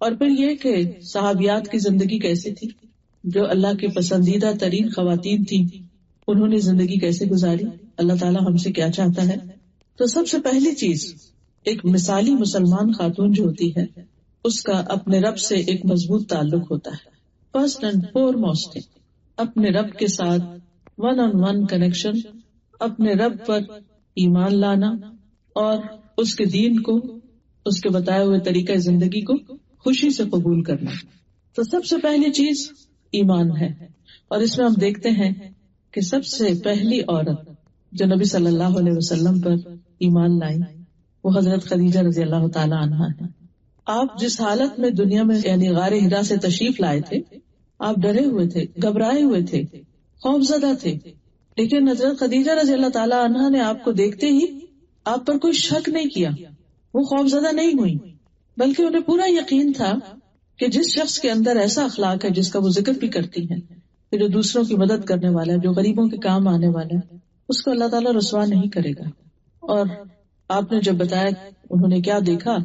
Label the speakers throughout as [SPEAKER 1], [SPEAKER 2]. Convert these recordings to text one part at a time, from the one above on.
[SPEAKER 1] اور پھر یہ کہ صحابیات کی زندگی کیسی تھی، جو اللہ کے پسندیدہ ترین خواتین تھیں، انہوں نے زندگی کیسے گزاری، اللہ تعالیٰ ہم سے کیا چاہتا ہے. تو سب سے پہلی چیز، ایک مثالی مسلمان خاتون جو ہوتی ہے اس کا اپنے رب سے ایک مضبوط تعلق ہوتا ہے. فرسٹ اینڈ فور موسٹ اپنے رب کے ساتھ ون آن ون کنیکشن، اپنے رب پر ایمان لانا اور اس کے دین کو، اس کے بتائے ہوئے طریقہ زندگی کو خوشی سے قبول کرنا. تو سب سے پہلی چیز ایمان ہے. اور اس میں ہم دیکھتے ہیں کہ سب سے پہلی عورت جو نبی صلی اللہ علیہ وسلم پر ایمان لائی وہ حضرت خدیجہ رضی اللہ تعالی عنہا ہے. آپ جس حالت میں دنیا میں یعنی غار حرا سے تشریف لائے تھے، آپ ڈرے ہوئے تھے، گھبرائے ہوئے تھے، خوف زدہ تھے، لیکن حضرت خدیجہ رضی اللہ تعالی عنہا نے آپ کو دیکھتے ہی آپ پر کوئی شک نہیں کیا. وہ خوف زدہ نہیں ہوئی، بلکہ انہیں پورا یقین تھا کہ جس شخص کے اندر ایسا اخلاق ہے جس کا وہ ذکر بھی کرتی ہے کہ جو دوسروں کی مدد کرنے والا ہے، جو غریبوں کے کام آنے والا ہے، اس کو اللہ تعالیٰ رسوا نہیں کرے گا. اور آپ نے جب بتایا انہوں نے کیا دیکھا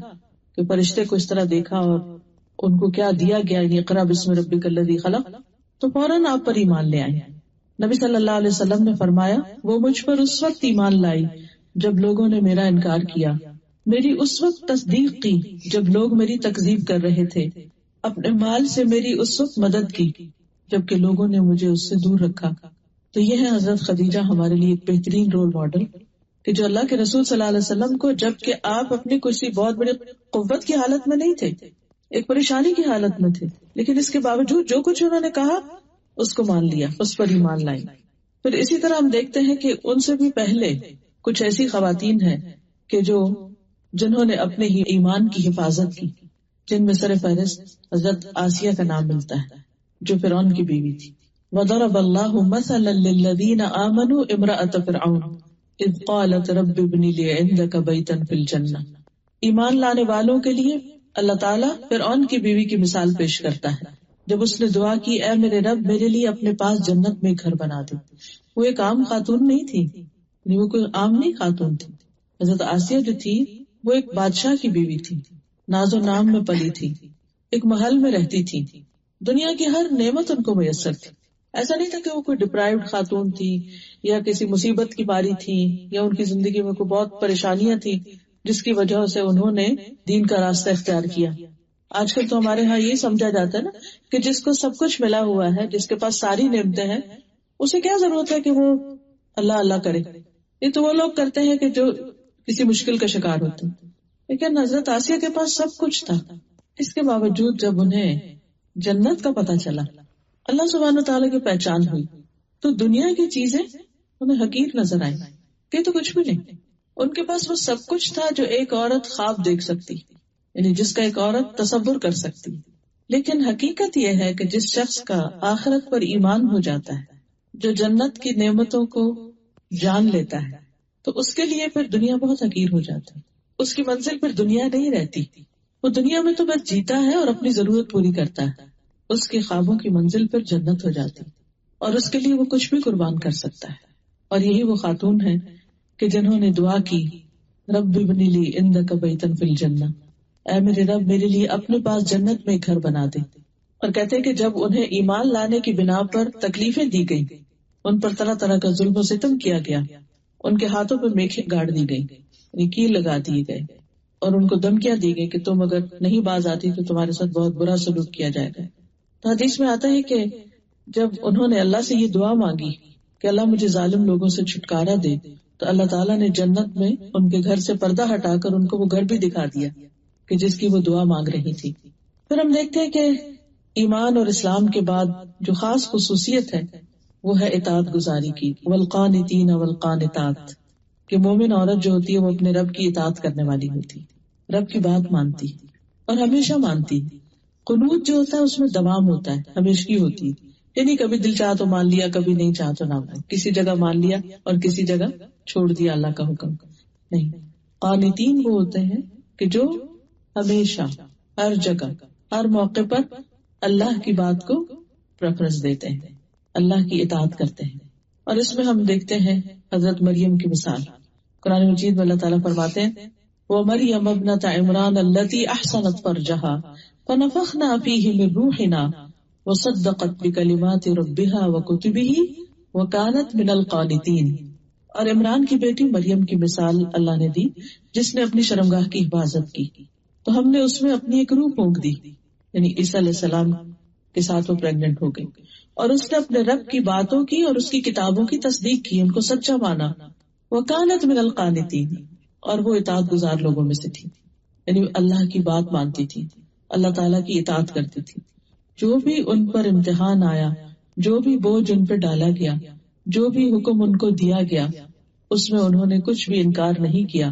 [SPEAKER 1] کہ فرشتے کو اس طرح دیکھا اور ان کو کیا دیا گیا، اقرا بسم ربک الذی خلق، تو فوراً آپ پر ایمان لے آئے. نبی صلی اللہ علیہ وسلم نے فرمایا وہ مجھ پر اس وقت ایمان لائی جب لوگوں نے میرا انکار کیا، میری اس وقت تصدیق کی جب لوگ میری تکذیب کر رہے تھے، اپنے مال سے میری اس وقت مدد کی جبکہ لوگوں نے مجھے اس سے دور رکھا. تو یہ ہے حضرت خدیجہ ہمارے لیے ایک بہترین رول ماڈل کہ جو اللہ کے رسول صلی اللہ علیہ وسلم کو، جبکہ آپ اپنی کسی بہت بڑی قوت کی حالت میں نہیں تھے، ایک پریشانی کی حالت میں تھے، لیکن اس کے باوجود جو کچھ انہوں نے کہا اس کو مان لیا، اس پر ایمان لائی. پھر اسی طرح ہم دیکھتے ہیں کہ ان سے بھی پہلے کچھ ایسی خواتین ہیں کہ جنہوں نے اپنے ہی ایمان کی حفاظت کی، جن میں سر فہرست حضرت آسیہ کا نام ملتا ہے جو فرعون کی بیوی تھی. وَضَرَبَ اللَّهُ مَثَلًا لِّلَّذِينَ آمَنُوا امْرَأَتَ فِرْعَوْنَ اذ قالت رب ابن لی عندک بیتا فی الجنہ. ایمان لانے والوں کے لیے اللہ تعالیٰ فرعون کی بیوی کی مثال پیش کرتا ہے جب اس نے دعا کی اے میرے رب میرے لیے اپنے پاس جنت میں گھر بنا دے. وہ ایک عام خاتون نہیں تھی، وہ کوئی عام نہیں خاتون تھی. حضرت آسیہ جو تھی وہ ایک بادشاہ کی بیوی تھی، ناز و نام میں پلی تھی، ایک محل میں رہتی تھی، دنیا کی ہر نعمت ان کو میسر تھی. ایسا نہیں تھا کہ وہ کوئی ڈپرائیوڈ خاتون تھی یا کسی مصیبت کی باری تھی یا ان کی زندگی میں کوئی بہت پریشانیاں تھی جس کی وجہ سے انہوں نے دین کا راستہ اختیار کیا. آج کل تو ہمارے ہاں یہی سمجھا جاتا ہے نا کہ جس کو سب کچھ ملا ہوا ہے، جس کے پاس ساری نعمتیں ہیں، اسے کیا ضرورت ہے کہ وہ اللہ اللہ کرے. یہ تو وہ لوگ کرتے ہیں کہ جو کسی مشکل کا شکار ہوتے ہیں. لیکن حضرت آسیہ کے پاس سب کچھ تھا، اس کے باوجود جب انہیں جنت کا پتہ چلا، اللہ سبحانہ تعالیٰ کی پہچان ہوئی، تو دنیا کی چیزیں انہیں حقیر نظر آئی کہ تو کچھ بھی نہیں. ان کے پاس وہ سب کچھ تھا جو ایک عورت خواب دیکھ سکتی، یعنی جس کا ایک عورت تصور کر سکتی. لیکن حقیقت یہ ہے کہ جس شخص کا آخرت پر ایمان ہو جاتا ہے، جو جنت کی نعمتوں کو جان لیتا ہے، تو اس کے لیے پھر دنیا بہت حقیر ہو جاتا ہے. اس کی منزل پھر دنیا نہیں رہتی. وہ دنیا میں تو بس جیتا ہے اور اپنی ضرورت پوری کرتا ہے. اس کے خوابوں کی منزل پھر جنت ہو جاتی اور اس کے لیے وہ کچھ بھی قربان کر سکتا ہے. اور یہی وہ خاتون ہے کہ جنہوں نے دعا کی رب ابن لی عندک بیتا فی الجنہ، اے میرے رب میرے لیے اپنے پاس جنت میں گھر بنا دے. اور کہتے ہیں کہ جب انہیں ایمان لانے کی بنا پر تکلیفیں دی گئی، ان پر طرح طرح کا ظلم و ستم کیا گیا، ان کے ہاتھوں پہ میخیں گاڑ دی گئی، یعنی کیل لگا دیے گئے، اور ان کو دھمکیاں دی گئی کہ تم اگر نہیں باز آتی تو تمہارے ساتھ بہت برا سلوک کیا جائے گا. تو حدیث میں آتا ہے کہ جب انہوں نے اللہ سے یہ دعا مانگی کہ اللہ مجھے ظالم لوگوں سے چھٹکارا دے، تو اللہ تعالیٰ نے جنت میں ان کے گھر سے پردہ ہٹا کر ان کو وہ گھر بھی دکھا دیا کہ جس کی وہ دعا مانگ رہی تھی. پھر ہم دیکھتے ہیں کہ ایمان اور اسلام کے بعد جو خاص خصوصیت ہے وہ ہے اطاعت گزاری کی. والقانتین والقانتات، کہ مومن عورت جو ہوتی ہے وہ اپنے رب کی اطاعت کرنے والی ہوتی، رب کی بات مانتی اور ہمیشہ مانتی. قنوت جو ہوتا ہے اس میں دوام ہوتا ہے، ہمیشگی ہوتی ہے، یعنی کبھی دل چاہ تو مان لیا، کبھی نہیں چاہ تو نہ مان، کسی جگہ مان لیا اور کسی جگہ چھوڑ دیا اللہ کا حکم نہیں. قانتین وہ ہوتے ہیں کہ جو ہمیشہ ہر جگہ ہر موقع پر اللہ کی بات کو پریفرنس دیتے ہیں، اللہ کی اطاعت کرتے ہیں. اور اس میں ہم دیکھتے ہیں حضرت مریم کی مثال. قرآن مجید میں اللہ تعالیٰ فرماتے ہیں وَمَرْيَمَ ابْنَتَ عِمْرَانَ الَّتِي أَحْصَنَتْ فَرْجَهَا فنفخنا فیہ من روحنا وصدقت بکلمات ربها وکتبہ وکانت من القانتین. اور عمران کی بیٹی مریم کی مثال اللہ نے دی جس نے اپنی شرمگاہ کی حفاظت کی، تو ہم نے اس میں اپنی ایک روح پھونک دی، یعنی عیسیٰ علیہ السلام کے ساتھ وہ پریگننٹ ہو گئی، اور اس نے اپنے رب کی باتوں کی اور اس کی کتابوں کی تصدیق کی، ان کو سچا مانا. وکانت من القانتین، اور وہ اطاعت گزار لوگوں میں سے تھی، یعنی اللہ کی بات مانتی تھی، اللہ تعالیٰ کی اطاعت کرتی تھی. جو بھی ان پر امتحان آیا، جو بھی بوجھ ان پہ ڈالا گیا، جو بھی حکم ان کو دیا گیا، اس میں انہوں نے کچھ بھی انکار نہیں کیا،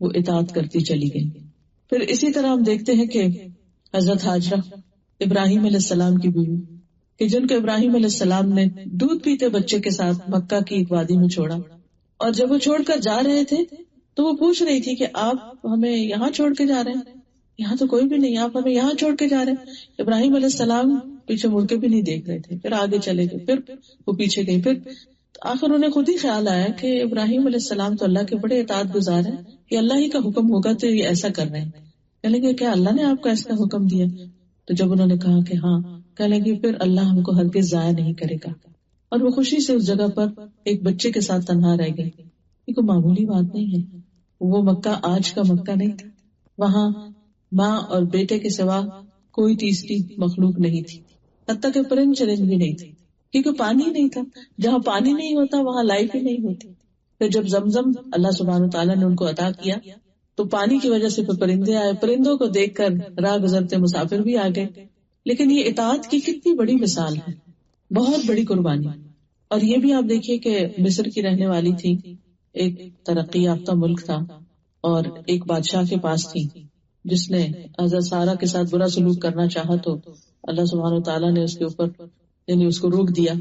[SPEAKER 1] وہ اطاعت کرتی چلی گئی. پھر اسی طرح ہم دیکھتے ہیں کہ حضرت ہاجرہ ابراہیم علیہ السلام کی بیوی، کہ جن کو ابراہیم علیہ السلام نے دودھ پیتے بچے کے ساتھ مکہ کی ایک وادی میں چھوڑا، اور جب وہ چھوڑ کر جا رہے تھے تو وہ پوچھ رہی تھی کہ آپ ہمیں یہاں چھوڑ کے جا رہے ہیں، یہاں تو کوئی بھی نہیں، آپ ہمیں یہاں چھوڑ کے جا رہے ہیں. ابراہیم علیہ السلام پیچھے مڑ کے بھی نہیں دیکھ رہے تھے، پھر آگے چلے گئے، پھر وہ پیچھے گئی، پھر آخر انہیں خود ہی خیال آیا کہ ابراہیم علیہ السلام تو اللہ کے بڑے اطاعت گزار ہیں، کہ اللہ ہی کا حکم ہوگا تو یہ ایسا کر رہے ہیں. کہنے لگے کیا اللہ نے آپ کو ایسا حکم دیا؟ تو جب انہوں نے کہا کہ ہاں، کہنے لگے پھر اللہ ہم کو ہرگز ضائع نہیں کرے گا. اور وہ خوشی سے اس جگہ پر ایک بچے کے ساتھ تنہا رہ گئی. یہ کوئی معمولی بات نہیں ہے، وہ مکہ آج کا مکہ نہیں تھا، وہاں ماں اور بیٹے کے سوا کوئی تیسری مخلوق نہیں تھی، حتیٰ کہ پرند چرند بھی نہیں تھی، کیونکہ پانی نہیں تھا. جہاں پانی نہیں ہوتا وہاں لائف ہی نہیں ہوتی. پھر جب زمزم اللہ سبحانہ تعالیٰ نے ان کو عطا کیا تو پانی کی وجہ سے پھر پرندے آئے، پرندوں کو دیکھ کر راہ گزرتے مسافر بھی آ گئے. لیکن یہ اطاعت کی کتنی بڑی مثال ہے، بہت بڑی قربانی. اور یہ بھی آپ دیکھیے کہ مصر کی رہنے والی تھی، ایک ترقی یافتہ ملک تھا، اور ایک بادشاہ کے پاس تھی جس نے حضرت سارہ کے ساتھ برا سلوک کرنا چاہا، تو اللہ سبحانہ تعالیٰ نے اس کے اوپر یعنی اس کو روک دیا.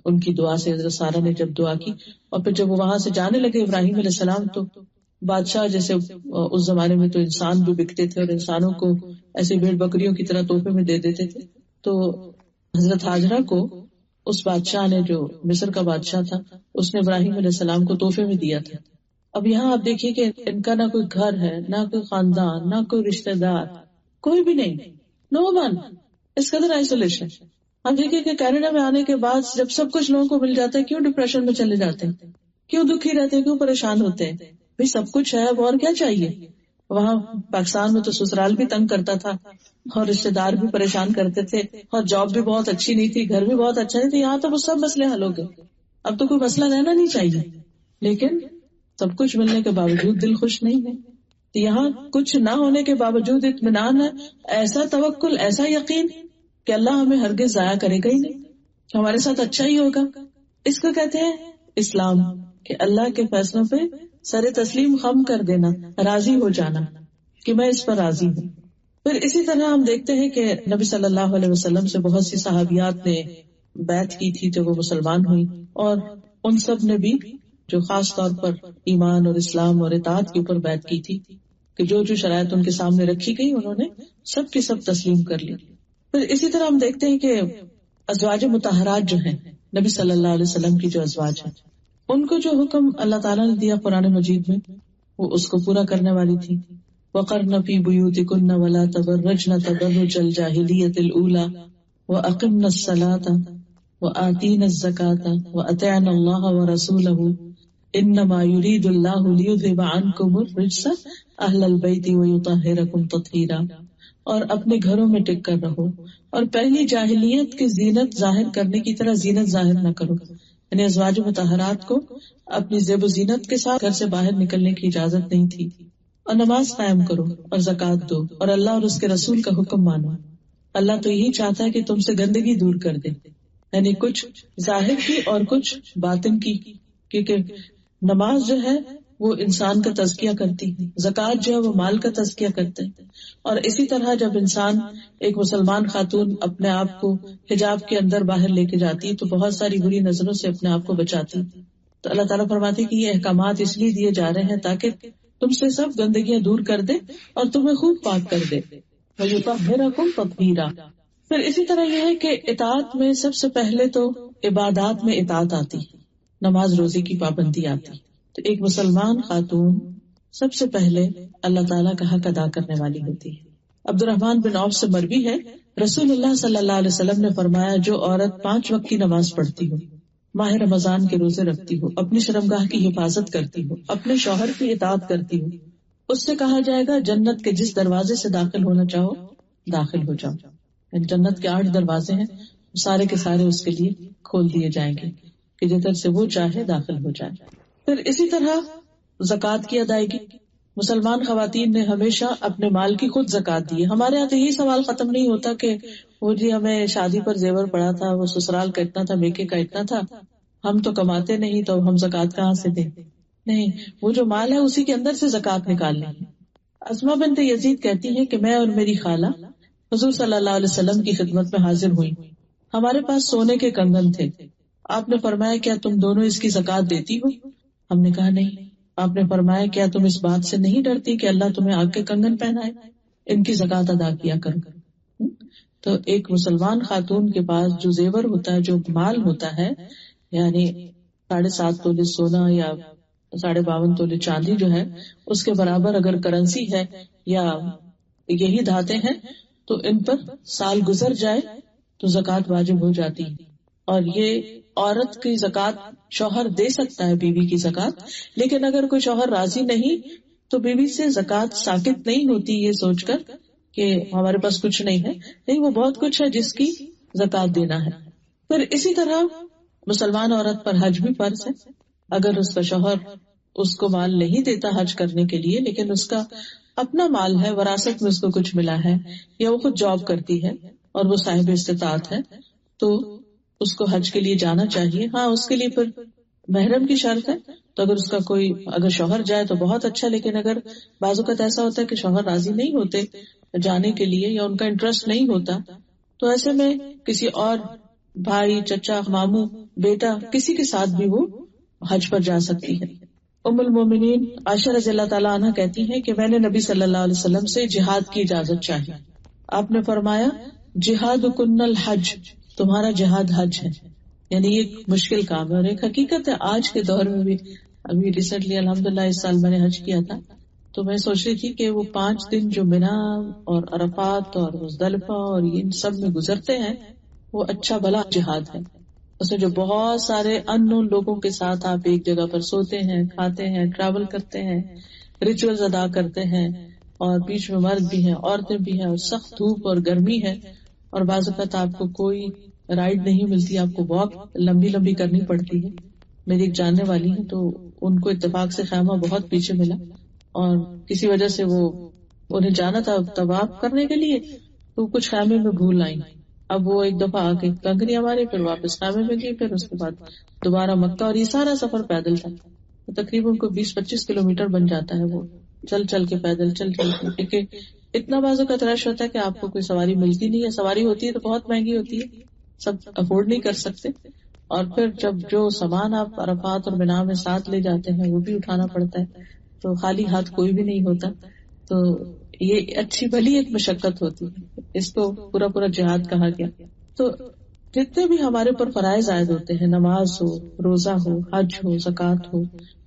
[SPEAKER 1] ان کی دعا سے حضرت سارہ نے جب دعا کی، اور پھر جب وہ وہاں سے جانے لگے ابراہیم علیہ السلام، تو بادشاہ جیسے اس زمانے میں تو انسان بھی بکتے تھے اور انسانوں کو ایسے بھیڑ بکریوں کی طرح تحفے میں دے دیتے تھے، تو حضرت ہاجرہ کو اس بادشاہ نے، جو مصر کا بادشاہ تھا، اس نے ابراہیم علیہ السلام کو تحفے میں دیا تھا. اب یہاں آپ دیکھیے کہ ان کا نہ کوئی گھر ہے، نہ کوئی خاندان، نہ کوئی رشتہ دار، کوئی بھی نہیں، نو ون، اس قدر آئسولیشن. ہم دیکھیے کہ کینیڈا میں آنے کے بعد جب سب کچھ لوگوں کو مل جاتا ہے، کیوں ڈپریشن میں چلے جاتے ہیں، کیوں دکھی رہتے ہیں، کیوں پریشان ہوتے ہیں؟ بھئی سب کچھ ہے، اب اور کیا چاہیے؟ وہاں پاکستان میں تو سسرال بھی تنگ کرتا تھا، اور رشتے دار بھی پریشان کرتے تھے، اور جاب بھی بہت اچھی نہیں تھی، گھر بھی بہت اچھا نہیں تھا. یہاں تو وہ سب مسئلے حل ہو گئے، اب تو کوئی مسئلہ رہنا نہیں چاہیے. لیکن سب کچھ ملنے کے باوجود دل خوش نہیں ہے. یہاں کچھ نہ ہونے کے باوجود اطمینان ہے، ایسا توکل، ایسا یقین کہ اللہ ہمیں ہرگز ضائع کرے گا ہی نہیں، ہمارے ساتھ اچھا ہی ہوگا. اس کو کہتے ہیں اسلام، کہ اللہ کے فیصلوں پہ سر تسلیم خم کر دینا، راضی ہو جانا کہ میں اس پر راضی ہوں. پھر اسی طرح ہم دیکھتے ہیں کہ نبی صلی اللہ علیہ وسلم سے بہت سی صحابیات نے بیعت کی تھی جب وہ مسلمان ہوئی، اور ان سب نے بھی جو خاص طور پر ایمان اور اسلام اور اطاعت کے اوپر بیعت کی تھی، کہ جو جو شرائط ان کے سامنے رکھی گئی انہوں نے سب کی سب تسلیم کر لی. پھر اسی طرح ہم دیکھتے ہیں کہ ازواج مطہرات جو ہیں، نبی صلی اللہ علیہ وسلم کی جو ازواج ہیں، ان کو جو حکم اللہ تعالیٰ نے دیا قرآن مجید میں، وہ اس کو پورا کرنے والی تھی. وَقَرْنَ فِي بُيُوتِكُنَّ وَلَا تَبَرَّجْنَ تَبَرُّجَ الْجَاهِلِيَّةِ الْأُولَى وَأَقِمْنَ الصَّلَاةَ وَآتِينَ الزَّكَاةَ وَأَطِعْنَ اللَّهَ وَرَسُولَهُ إِنَّمَا يُرِيدُ اللَّهُ لِيُذْهِبَ عَنْكُمُ الرِّجْسَ أَهْلَ الْبَيْتِ وَيُطَهِّرَكُمْ تَطْهِيرًا. اور اپنے گھروں میں ٹک کر رہو، اور پہلی جاہلیت کی زینت ظاہر کرنے کی طرح زینت ظاہر نہ کرو. یعنی ازواج مطہرات کو اپنی زیب و زینت کے ساتھ گھر سے باہر نکلنے کی اجازت نہیں تھی. اور نماز قائم کرو اور زکوٰۃ دو اور اللہ اور اس کے رسول کا حکم مانو. اللہ تو یہی چاہتا ہے کہ تم سے گندگی دور کر دے، یعنی کچھ ظاہر کی اور کچھ باطن کی، کیونکہ نماز جو ہے وہ انسان کا تزکیہ کرتی ہے، زکوٰۃ جو ہے وہ مال کا تزکیہ کرتے ہیں. اور اسی طرح جب انسان، ایک مسلمان خاتون اپنے آپ کو حجاب کے اندر باہر لے کے جاتی ہے تو بہت ساری بری نظروں سے اپنے آپ کو بچاتی. تو اللہ تعالیٰ فرماتے کہ یہ احکامات اس لیے دیے جا رہے ہیں تاکہ تم سے سب گندگیاں دور کر دے اور تمہیں خوب پاک کر دے. وَيُطَهِّرَكُمْ تَطْهِيرًا. پھر اسی طرح یہ ہے کہ اطاعت میں سب سے پہلے تو عبادات میں اطاعت آتی، نماز روزے کی پابندی آتی. تو ایک مسلمان خاتون سب سے پہلے اللہ تعالیٰ کا حق ادا کرنے والی ہوتی ہے. عبد الرحمن بن عوف سے مروی ہے رسول اللہ صلی اللہ علیہ وسلم نے فرمایا جو عورت 5 وقت کی نماز پڑھتی ہو، ماہ رمضان کے روزے رکھتی ہو، اپنی شرمگاہ کی حفاظت کرتی ہو، اپنے شوہر کی اطاعت کرتی ہو، اس سے کہا جائے گا جنت کے جس دروازے سے داخل ہونا چاہو داخل ہو جاؤ۔ جنت کے 8 دروازے ہیں، سارے کے سارے اس کے لیے کھول دیے جائیں گے کہ جدھر سے وہ چاہے داخل ہو جائے۔ پھر اسی طرح زکوٰۃ کی ادائیگی، مسلمان خواتین نے ہمیشہ اپنے مال کی خود زکوٰۃ دی ہے۔ ہمارے یہاں تو یہی سوال ختم نہیں ہوتا کہ وہ جی ہمیں شادی پر زیور پڑا تھا، وہ سسرال کا اتنا تھا، میکے کا اتنا تھا، ہم تو کماتے نہیں تو ہم زکوٰۃ کہاں سے دیں؟ نہیں، وہ جو مال ہے اسی کے اندر سے زکوٰۃ نکالنی ہے۔ اسما بنت یزید کہتی ہے کہ میں اور میری خالہ حضور صلی اللہ علیہ وسلم کی خدمت میں حاضر ہوئی، ہمارے پاس سونے کے کنگن تھے، آپ نے فرمایا کیا تم دونوں اس کی زکوٰۃ دیتی ہو؟ ہم نے کہا نہیں۔ آپ نے فرمایا کیا تم اس بات سے نہیں ڈرتی کہ اللہ تمہیں آگ کے کنگن پہنائے؟ ان کی زکوٰۃ ادا کیا کرو۔ تو ایک مسلمان خاتون کے پاس جو زیور ہوتا ہے، جو مال ہوتا ہے، یعنی 7.5 تولے سونا یا 52.5 تولے چاندی جو ہے، اس کے برابر اگر کرنسی ہے یا یہی دھاتیں ہیں تو ان پر سال گزر جائے تو زکوٰۃ واجب ہو جاتی ہے۔ اور یہ عورت کی زکوٰۃ شوہر دے سکتا ہے، بیوی کی زکوٰۃ، لیکن اگر کوئی شوہر راضی نہیں تو بیوی سے زکوٰۃ ساقط نہیں ہوتی یہ سوچ کر کہ ہمارے پاس کچھ نہیں ہے، نہیں، وہ بہت کچھ ہے جس کی زکوٰۃ دینا ہے۔ پھر اسی طرح مسلمان عورت پر حج بھی فرض ہے۔ اگر اس کا شوہر اس کو مال نہیں دیتا حج کرنے کے لیے، لیکن اس کا اپنا مال ہے، وراثت میں اس کو کچھ ملا ہے، یا وہ خود جاب کرتی ہے اور وہ صاحب استطاعت ہے، تو اس کو حج کے لیے جانا چاہیے۔ ہاں، اس کے لیے پھر محرم کی شرط ہے، تو اگر اس کا کوئی اگر شوہر جائے تو بہت اچھا، لیکن اگر بعض اوقات ایسا ہوتا ہے کہ شوہر راضی نہیں ہوتے جانے کے لیے یا ان کا انٹرسٹ نہیں ہوتا، تو ایسے میں کسی اور بھائی، چچا، ماموں، بیٹا، کسی کے ساتھ بھی وہ حج پر جا سکتی ہے۔ ام المومنین عائشہ رضی اللہ تعالیٰ عنہ کہتی ہیں کہ میں نے نبی صلی اللہ علیہ وسلم سے جہاد کی اجازت چاہی، آپ نے فرمایا جہاد کن الحج، تمہارا جہاد حج ہے، یعنی یہ ایک مشکل کام ہے۔ اور ایک حقیقت ہے آج کے دور میں بھی، ابھی ریسنٹلی الحمدللہ اس سال میں نے حج کیا تھا، تو میں سوچ رہی تھی کہ وہ 5 دن جو منا اور عرفات اور مزدلفہ اور ان سب میں گزرتے ہیں، وہ اچھا بھلا جہاد ہے۔ اس میں جو بہت سارے ان لوگوں کے ساتھ آپ ایک جگہ پر سوتے ہیں، کھاتے ہیں، ٹریول کرتے ہیں، ریچولز ادا کرتے ہیں، اور بیچ میں مرد بھی ہیں، عورتیں بھی ہیں، اور سخت دھوپ اور گرمی ہے، اور بعض اوقات آپ کو کوئی رائڈ نہیں ملتی، آپ کو واک لمبی لمبی کرنی پڑتی ہے۔ میری ایک جاننے والی ہے تو ان کو اتفاق سے خیمہ بہت پیچھے ملا، اور کسی وجہ سے وہ انہیں جانا تھا طواف کرنے کے لیے، تو کچھ خیمے میں بھول آئی۔ اب وہ ایک دفعہ آ کے کنکریاں ماری، پھر واپس خیمے میں گئی، پھر اس کے بعد دوبارہ مکہ، اور یہ سارا سفر پیدل تھا، تقریباً کو 20-25 کلومیٹر بن جاتا ہے، وہ چل چل کے پیدل چل چل کے، کیونکہ اتنا بازو کا رش ہوتا ہے کہ آپ کو کوئی سواری ملتی نہیں ہے، سواری ہوتی ہے تو بہت مہنگی ہوتی ہے، سب افورڈ نہیں کر سکتے، اور پھر جب جو سامان آپ عرفات اور منا میں ساتھ لے جاتے ہیں وہ بھی اٹھانا پڑتا ہے، تو خالی ہاتھ کوئی بھی نہیں ہوتا، تو یہ اچھی بھلی ایک مشقت ہوتی ہے، اس کو پورا پورا جہاد کہا گیا۔ تو جتنے بھی ہمارے پر فرائض عائد ہوتے ہیں، نماز ہو، روزہ ہو، حج ہو، زکوٰۃ ہو،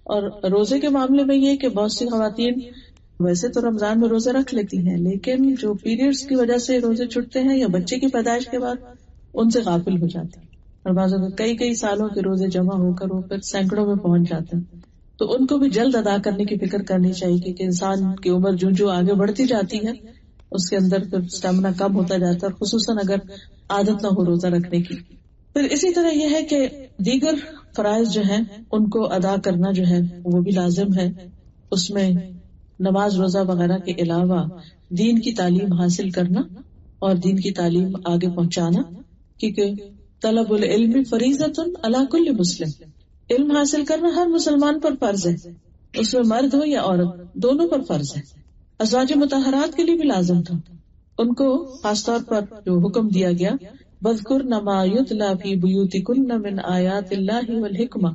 [SPEAKER 1] اور روزے کے معاملے میں یہ کہ بہت سی خواتین ویسے تو رمضان میں روزے رکھ لیتی ہیں، لیکن جو پیریڈز کی وجہ سے روزے چھٹتے ہیں یا بچے کی پیدائش کے بعد ان سے غافل ہو جاتے ہیں، اور بعض اوقات کئی سالوں کے روزے جمع ہو کر وہ پھر سینکڑوں میں پہنچ جاتے ہیں، تو ان کو بھی جلد ادا کرنے کی فکر کرنی چاہیے کہ انسان کی عمر جو آگے بڑھتی جاتی ہے اس کے اندر پھر اسٹیمنا کم ہوتا جاتا ہے، اور خصوصاً اگر عادت نہ ہو روزہ رکھنے کی۔ پھر اسی طرح یہ ہے کہ دیگر فرائض جو ہیں ان کو ادا کرنا جو ہے وہ بھی لازم ہے، اس میں نماز، روزہ وغیرہ کے علاوہ دین کی تعلیم حاصل کرنا اور دین کی تعلیم آگے پہنچانا، کیونکہ طلب العلم فریضۃ علی کل مسلم، علم حاصل کرنا ہر مسلمان پر فرض ہے، اس میں مرد ہو یا عورت، دونوں پر فرض ہے۔ ازواج مطہرات کے لیے بھی لازم تھا، ان کو خاص طور پر جو حکم دیا گیا وَاذْكُرْنَ مَا يُتْلَى فِي بُيُوتِكُنَّ مِنْ آيَاتِ اللَّهِ وَالْحِكْمَةِ،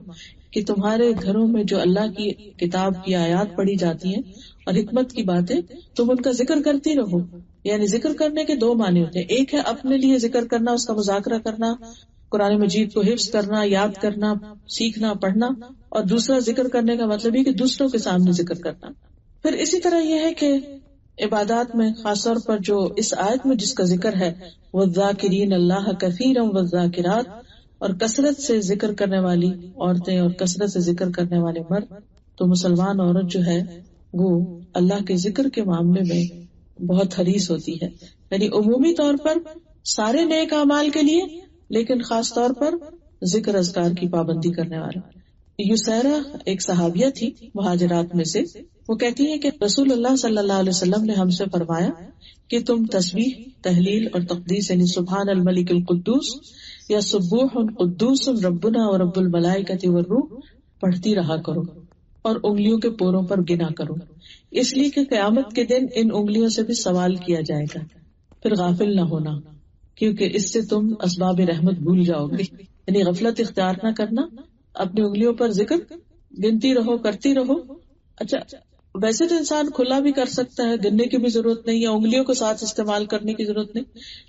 [SPEAKER 1] کہ تمہارے گھروں میں جو اللہ کی کتاب کی آیات پڑھی جاتی ہیں اور حکمت کی باتیں، تم ان کا ذکر کرتی رہو۔ یعنی ذکر کرنے کے 2 معنی ہوتے ہیں، ایک ہے اپنے لیے ذکر کرنا، اس کا مذاکرہ کرنا، قرآن مجید کو حفظ کرنا، یاد کرنا، سیکھنا، پڑھنا، اور دوسرا ذکر کرنے کا مطلب یہ کہ دوسروں کے سامنے ذکر کرنا۔ پھر اسی طرح یہ ہے کہ عبادات میں خاص طور پر جو اس آیت میں جس کا ذکر ہے والذاکرین اللہ کثیرا والذاکرات، اور کثرت سے ذکر کرنے والی عورتیں اور کثرت سے ذکر کرنے والے مرد، تو مسلمان عورت جو ہے وہ اللہ کے ذکر کے معاملے میں بہت حریص ہوتی ہے، یعنی عمومی طور پر سارے نیک اعمال کے لیے، لیکن خاص طور پر ذکر اذکار کی پابندی کرنے والا۔ یسیرہ ایک صحابیہ تھی مہاجرات میں سے، وہ کہتی ہے کہ رسول اللہ صلی اللہ علیہ وسلم نے ہم سے فرمایا کہ تم تسبیح، تحلیل اور تقدیس یعنی سبحان الملک القدوس یا سبوح قدوس ربنا و رب الملائکۃ والروح پڑھتی رہا کرو اور انگلیوں کے پوروں پر گنا کرو، اس لیے کہ قیامت کے دن ان انگلیوں سے بھی سوال کیا جائے گا، پھر غافل نہ ہونا کیونکہ اس سے تم اسباب رحمت بھول جاؤ گے، یعنی غفلت اختیار نہ کرنا، اپنی انگلیوں پر ذکر گنتی رہو، کرتی رہو۔ اچھا ویسے تو انسان کھلا بھی کر سکتا ہے، گننے کی بھی ضرورت نہیں ہے، انگلیوں کو ساتھ استعمال کرنے کی ضرورت نہیں،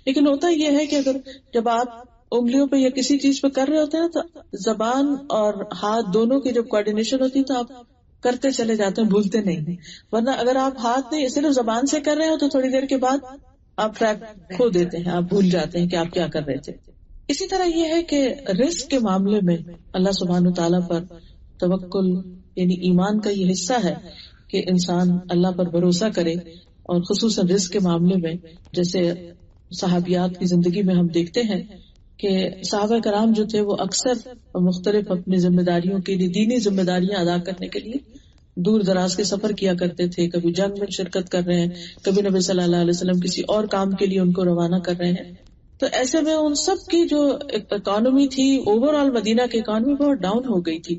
[SPEAKER 1] لیکن ہوتا یہ ہے کہ اگر جب آپ انگلیوں پہ یا کسی چیز پہ کر رہے ہوتے ہیں تو زبان اور ہاتھ دونوں کی جب کوآرڈینیشن ہوتی ہے تو آپ کرتے چلے جاتے ہیں، بھولتے نہیں، ورنہ اگر آپ ہاتھ نہیں صرف زبان سے کر رہے ہو تو تھوڑی دیر کے بعد آپ ٹریک کھو دیتے ہیں، آپ بھول جاتے ہیں کہ آپ کیا کر رہے تھے۔ اسی طرح یہ ہے کہ رزق کے معاملے میں اللہ سبحانہ تعالیٰ پر توکل یعنی ایمان کا یہ حصہ ہے کہ انسان اللہ پر بھروسہ کرے، اور خصوصاً رزق کے معاملے میں جیسے صحابیات کی زندگی میں ہم دیکھتے ہیں کہ صحابہ کرام جو تھے وہ اکثر مختلف اپنی ذمہ داریوں کے لیے، دینی ذمہ داریاں ادا کرنے کے لیے دور دراز کے سفر کیا کرتے تھے، کبھی جنگ میں شرکت کر رہے ہیں، کبھی نبی صلی اللہ علیہ وسلم کسی اور کام کے لیے ان کو روانہ کر رہے ہیں۔ تو ایسے میں ان سب کی جو اکانومی تھی، اوور آل مدینہ کی اکانومی بہت ڈاؤن ہو گئی تھی،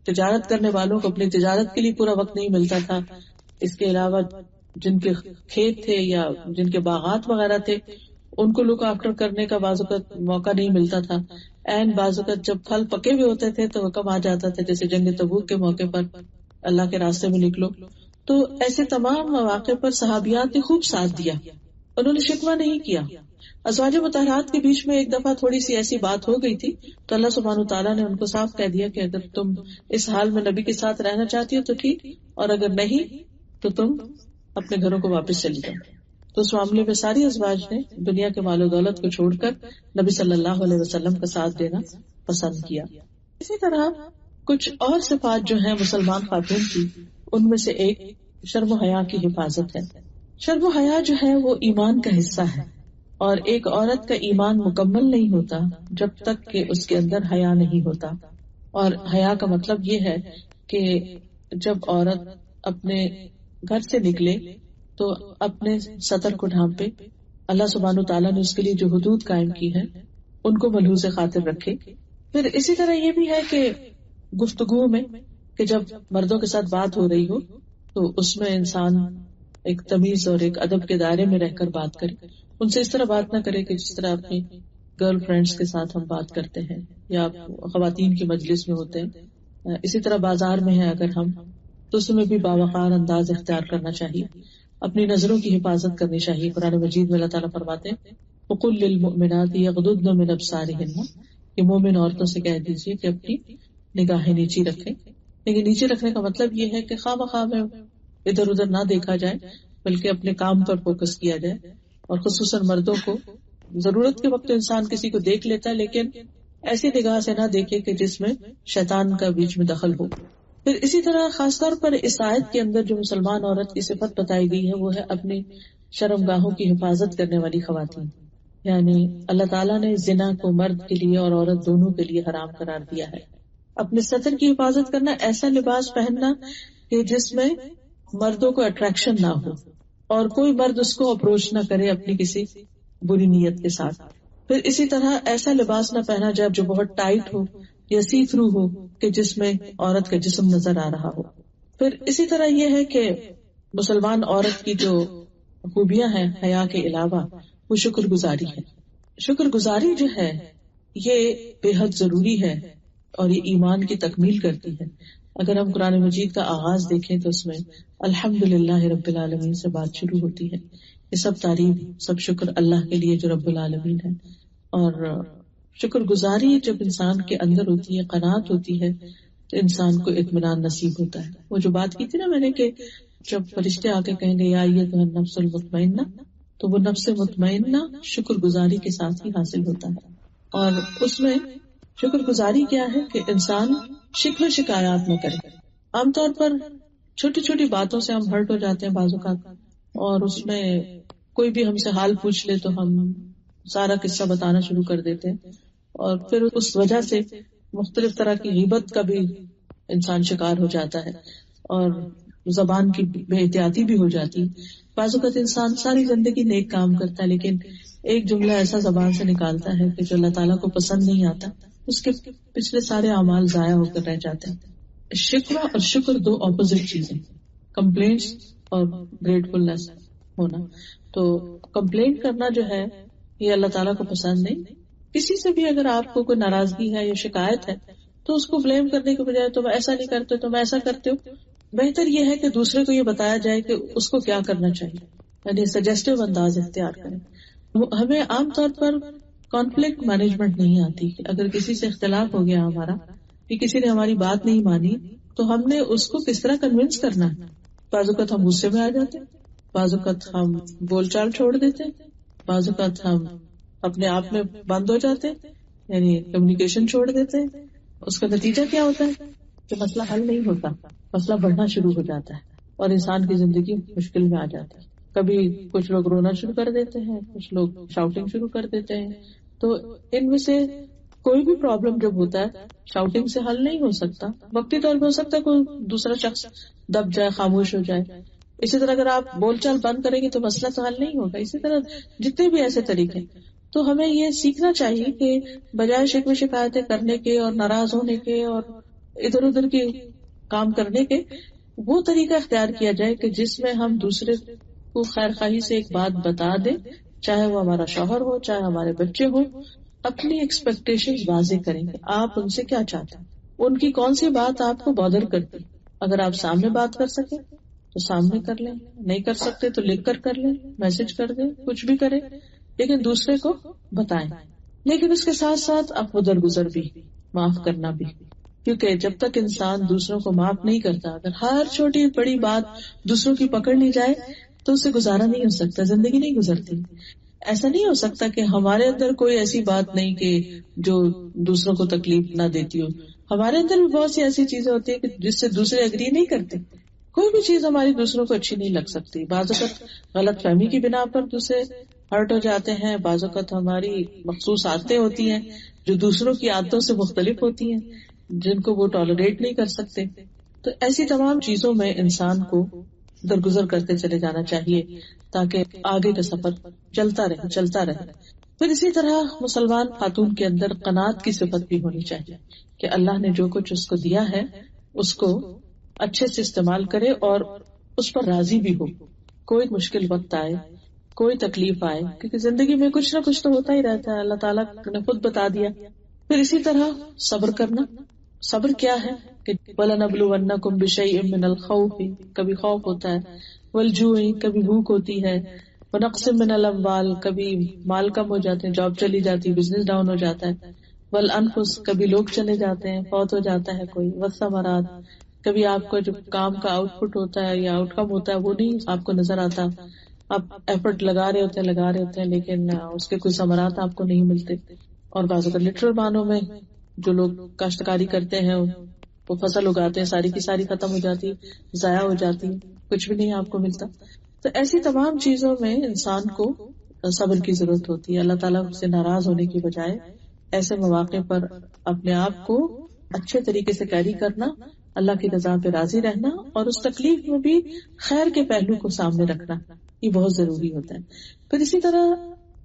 [SPEAKER 1] تجارت کرنے والوں کو اپنی تجارت کے لیے پورا وقت نہیں ملتا تھا، اس کے علاوہ جن کے کھیت تھے یا جن کے باغات وغیرہ تھے ان کو لک آفٹر کرنے کا بعض اوقات موقع نہیں ملتا تھا، این بعض اوقات جب پھل پکے ہوئے ہوتے تھے تو حکم آ جاتا تھا جیسے جنگ تبوک کے موقع پر اللہ کے راستے میں نکلو۔ تو ایسے تمام مواقع پر صحابیات نے خوب ساتھ دیا، انہوں نے شکوہ نہیں کیا۔ ازواج مطہرات کے بیچ میں ایک دفعہ تھوڑی سی ایسی بات ہو گئی تھی تو اللہ سبحانہ تعالیٰ نے ان کو صاف کہہ دیا کہ اگر تم اس حال میں نبی کے ساتھ رہنا چاہتی ہو تو ٹھیک، اور اگر نہیں تو تم اپنے گھروں کو واپس چلی جاؤ۔ تو اس معاملے میں ساری ازواج نے دنیا کے مال و دولت کو چھوڑ کر نبی صلی اللہ علیہ وسلم کا ساتھ دینا پسند کیا۔ اسی طرح کچھ اور صفات جو ہیں مسلمان خاتون کی، ان میں سے ایک شرم و حیا کی حفاظت ہے۔ شرم و حیا جو ہے وہ ایمان کا حصہ ہے، اور ایک عورت کا ایمان مکمل نہیں ہوتا جب تک کہ اس کے اندر حیا نہیں ہوتا۔ اور حیا کا مطلب یہ ہے کہ جب عورت اپنے گھر سے نکلے تو اپنے سطر کو ڈھانپے، اللہ سبحانہ تعالیٰ نے اس کے لیے جو حدود قائم کی ہے ان کو ملحوظ خاطر رکھے۔ پھر اسی طرح یہ بھی ہے کہ گفتگو میں کہ جب مردوں کے ساتھ بات ہو رہی ہو تو اس میں انسان ایک تمیز اور ایک ادب کے دائرے میں رہ کر بات کرے، ان سے اس طرح بات نہ کرے کہ جس طرح اپنی گرل فرینڈز کے ساتھ ہم بات کرتے ہیں یا خواتین کی مجلس میں ہوتے ہیں۔ اسی طرح بازار میں ہیں اگر ہم تو اس میں بھی باوقار انداز اختیار کرنا چاہیے، اپنی نظروں کی حفاظت کرنی چاہیے۔ قرآن مجید میں اللہ تعالیٰ فرماتے ہیں وَقُلْ لِلْمُؤْمِنَاتِ يَغْضُضْنَ مِنْ أَبْصَارِهِنَّ، کہ مومن عورتوں سے کہہ دیجیے کہ اپنی نگاہیں نیچی رکھیں۔ لیکن نیچے رکھنے کا مطلب یہ ہے کہ خواہ مخواہ میں ادھر ادھر نہ دیکھا جائے بلکہ اپنے کام پر فوکس کیا جائے، اور خصوصاً مردوں کو ضرورت کے وقت انسان کسی کو دیکھ لیتا ہے لیکن ایسی نگاہ سے نہ دیکھے کہ جس میں شیطان کا بیچ میں دخل ہو۔ پھر اسی طرح خاص طور پر اس آیت کے اندر جو مسلمان عورت کی صفت بتائی گئی ہے وہ ہے اپنی شرم گاہوں کی حفاظت کرنے والی خواتین، یعنی اللہ تعالیٰ نے زنا کو مرد کے لیے اور عورت دونوں کے لیے حرام قرار دیا ہے۔ اپنے سطر کی حفاظت کرنا، ایسا لباس پہننا کہ جس میں مردوں کو اٹریکشن نہ ہو اور کوئی مرد اس کو اپروچ نہ کرے اپنی کسی بری نیت کے ساتھ۔ پھر اسی طرح ایسا لباس نہ پہنا جائے جو بہت ٹائٹ ہو یا سی تھرو ہو کہ جس میں عورت کا جسم نظر آ رہا ہو۔ پھر اسی طرح یہ ہے کہ مسلمان عورت کی جو خوبیاں ہیں حیا کے علاوہ وہ شکر گزاری ہے۔ شکر گزاری جو ہے یہ بے حد ضروری ہے اور یہ ایمان کی تکمیل کرتی ہے۔ اگر ہم قرآن مجید کا آغاز دیکھیں تو اس میں الحمدللہ رب العالمین سے بات شروع ہوتی ہے۔ یہ سب تعریف، سب شکر اللہ کے لیے جو رب العالمین ہے، اور شکر گزاری جب انسان کے اندر ہوتی ہے، قناعت ہوتی ہے، تو انسان کو اطمینان نصیب ہوتا ہے۔ وہ جو بات کی تھی نا میں نے کہ جب فرشتے آ کے کہیں گے یا ایتھا النفس المطمئنہ، تو وہ نفس مطمئنہ شکر گزاری کے ساتھ ہی حاصل ہوتا ہے. اور اس میں شکر گزاری کیا ہے کہ انسان شکوے شکایات نہ کرے. عام طور پر چھوٹی چھوٹی باتوں سے ہم ہرٹ ہو جاتے ہیں بعض اوقات، اور اس میں کوئی بھی ہم سے حال پوچھ لے تو ہم سارا قصہ بتانا شروع کر دیتے ہیں، اور پھر اس وجہ سے مختلف طرح کی غیبت کا بھی انسان شکار ہو جاتا ہے، اور زبان کی بے احتیاطی بھی ہو جاتی. بعض اوقات انسان ساری زندگی نیک کام کرتا ہے لیکن ایک جملہ ایسا زبان سے نکالتا ہے کہ جو اللہ تعالیٰ کو پسند نہیں آتا، اس کے پچھلے سارے اعمال ضائع ہو کر رہ جاتے ہیں. شکوہ اور شکر دو اپوزٹ چیزیں، کمپلینٹس اور گریٹفلنس ہونا. تو کمپلینٹ کرنا جو ہے یہ اللہ تعالیٰ کو پسند نہیں. کسی سے بھی اگر آپ کو کوئی ناراضگی ہے یا شکایت ہے تو اس کو بلیم کرنے کے بجائے تم ایسا نہیں کرتے تم ایسا کرتے ہو، بہتر یہ ہے کہ دوسرے کو یہ بتایا جائے کہ اس کو کیا کرنا چاہیے، یعنی سجیسٹو انداز اختیار کریں. ہمیں عام طور پر کانفلکٹ مینجمنٹ نہیں آتی. اگر کسی سے اختلاف ہو گیا ہمارا کہ کسی نے ہماری بات نہیں مانی تو ہم نے اس کو کس طرح کنونس کرنا ہے. بعض اوقات ہم غصے میں آ جاتے ہیں، بعض اوقات ہم بول چال چھوڑ دیتے ہیں، بعض اوقات ہم اپنے آپ میں بند ہو جاتے ہیں، یعنی کمیونیکیشن چھوڑ دیتے ہیں. اس کا نتیجہ کیا ہوتا ہے کہ مسئلہ حل نہیں ہوتا، مسئلہ بڑھنا شروع ہو جاتا ہے اور انسان کی زندگی مشکل میں آ جاتی ہے. کبھی کچھ لوگ رونا شروع کر دیتے ہیں، کچھ لوگ شاؤٹنگ شروع کر دیتے ہیں. تو ان میں سے کوئی بھی پرابلم جب ہوتا ہے شاؤٹنگ سے حل نہیں ہو سکتا. وقتی طور پہ ہو سکتا ہے کوئی دوسرا شخص دب جائے، خاموش ہو جائے. اسی طرح اگر آپ بول چال بند کریں گے تو مسئلہ تو حل نہیں ہوگا. اسی طرح جتنے بھی ایسے طریقے، تو ہمیں یہ سیکھنا چاہیے کہ بجائے شکوے شکایتیں کرنے کے اور ناراض ہونے کے اور ادھر ادھر کے کام کرنے کے، وہ طریقہ اختیار کیا جائے کہ جس میں ہم دوسرے کو خیر خواہی سے ایک بات بتا دیں، چاہے وہ ہمارا شوہر ہو چاہے ہمارے بچے ہوں. اپنی ایکسپیکٹیشنز واضح کریں کہ آپ ان سے کیا چاہتے ہیں، ان کی کون سی بات آپ کو بادر کرتی. اگر آپ سامنے بات کر سکیں تو سامنے کر لیں، نہیں کر سکتے تو لکھ کر لیں، میسج کر دیں، کچھ بھی کریں، لیکن دوسرے کو بتائیں. لیکن اس کے ساتھ ساتھ آپ درگزر بھی، معاف کرنا بھی، کیونکہ جب تک انسان دوسروں کو معاف نہیں کرتا، اگر ہر چھوٹی بڑی بات دوسروں کی پکڑ لی جائے تو اسے گزارا نہیں ہو سکتا، زندگی نہیں گزرتی. ایسا نہیں ہو سکتا کہ ہمارے اندر کوئی ایسی بات نہیں کہ جو دوسروں کو تکلیف نہ دیتی ہو. ہمارے اندر بھی بہت سی ایسی چیزیں ہوتی ہیں کہ جس سے دوسرے اگری نہیں کرتے. کوئی بھی چیز ہماری دوسروں کو اچھی نہیں لگ سکتی. بعض اوقات غلط فہمی کی بنا پر دوسرے ہرٹ ہو جاتے ہیں، بعض اوقات ہماری مخصوص عادتیں ہوتی ہیں جو دوسروں کی عادتوں سے مختلف ہوتی ہیں، جن کو وہ ٹالریٹ نہیں کر سکتے. تو ایسی تمام چیزوں میں انسان کو درگزر کرتے چلے جانا چاہیے تاکہ آگے کا سفر چلتا رہے. پھر اسی طرح مسلمان خاتون کے اندر قناعت کی صفت بھی ہونی چاہیے کہ اللہ نے جو کچھ اس کو دیا ہے اس کو اچھے سے استعمال کرے اور اس پر راضی بھی ہو. کوئی مشکل وقت آئے، کوئی تکلیف آئے، کیونکہ زندگی میں کچھ نہ کچھ تو ہوتا ہی رہتا ہے، اللہ تعالیٰ نے خود بتا دیا. پھر اسی طرح صبر کرنا. صبر کیا ہے کہ وَلَنَبْلُوَنَّكُمْ بِشَيْءٍ مِّنَ الْخَوْفِ، کبھی خوف ہوتا ہے، وَالْجُوعِ، کبھی بھوک ہوتی ہے، وَنَقْصٍ مِّنَ الْأَمْوَالِ، کبھی مال کم ہو جاتے ہیں، جاب چلی جاتی ہے، بزنس ڈاؤن ہو جاتا ہے، وَالْأَنفُسِ، کبھی لوگ چلے جاتے ہیں، فوت ہو جاتا ہے کوئی، وَالثَّمَرَاتِ، کبھی آپ کا جو کام کا آؤٹ پٹ ہوتا ہے یا آؤٹ کم ہوتا ہے وہ نہیں آپ کو نظر آتا. آپ ایفرٹ لگا رہے ہوتے ہیں لیکن اس کے کوئی ثمرات آپ کو نہیں ملتے. اور بعض اوقات لٹرل معنوں میں جو لوگ کاشتکاری کرتے ہیں وہ فصل اگاتے ہیں، ساری کی ساری ختم ہو جاتی، ضائع ہو جاتی، کچھ بھی نہیں آپ کو ملتا. تو ایسی تمام چیزوں میں انسان کو صبر کی ضرورت ہوتی ہے. اللہ تعالیٰ سے ناراض ہونے کی بجائے ایسے مواقع پر اپنے آپ کو اچھے طریقے سے کیری کرنا، اللہ کی رضا پہ راضی رہنا اور اس تکلیف میں بھی خیر کے پہلو کو سامنے رکھنا، یہ بہت ضروری ہوتا ہے. پھر اسی طرح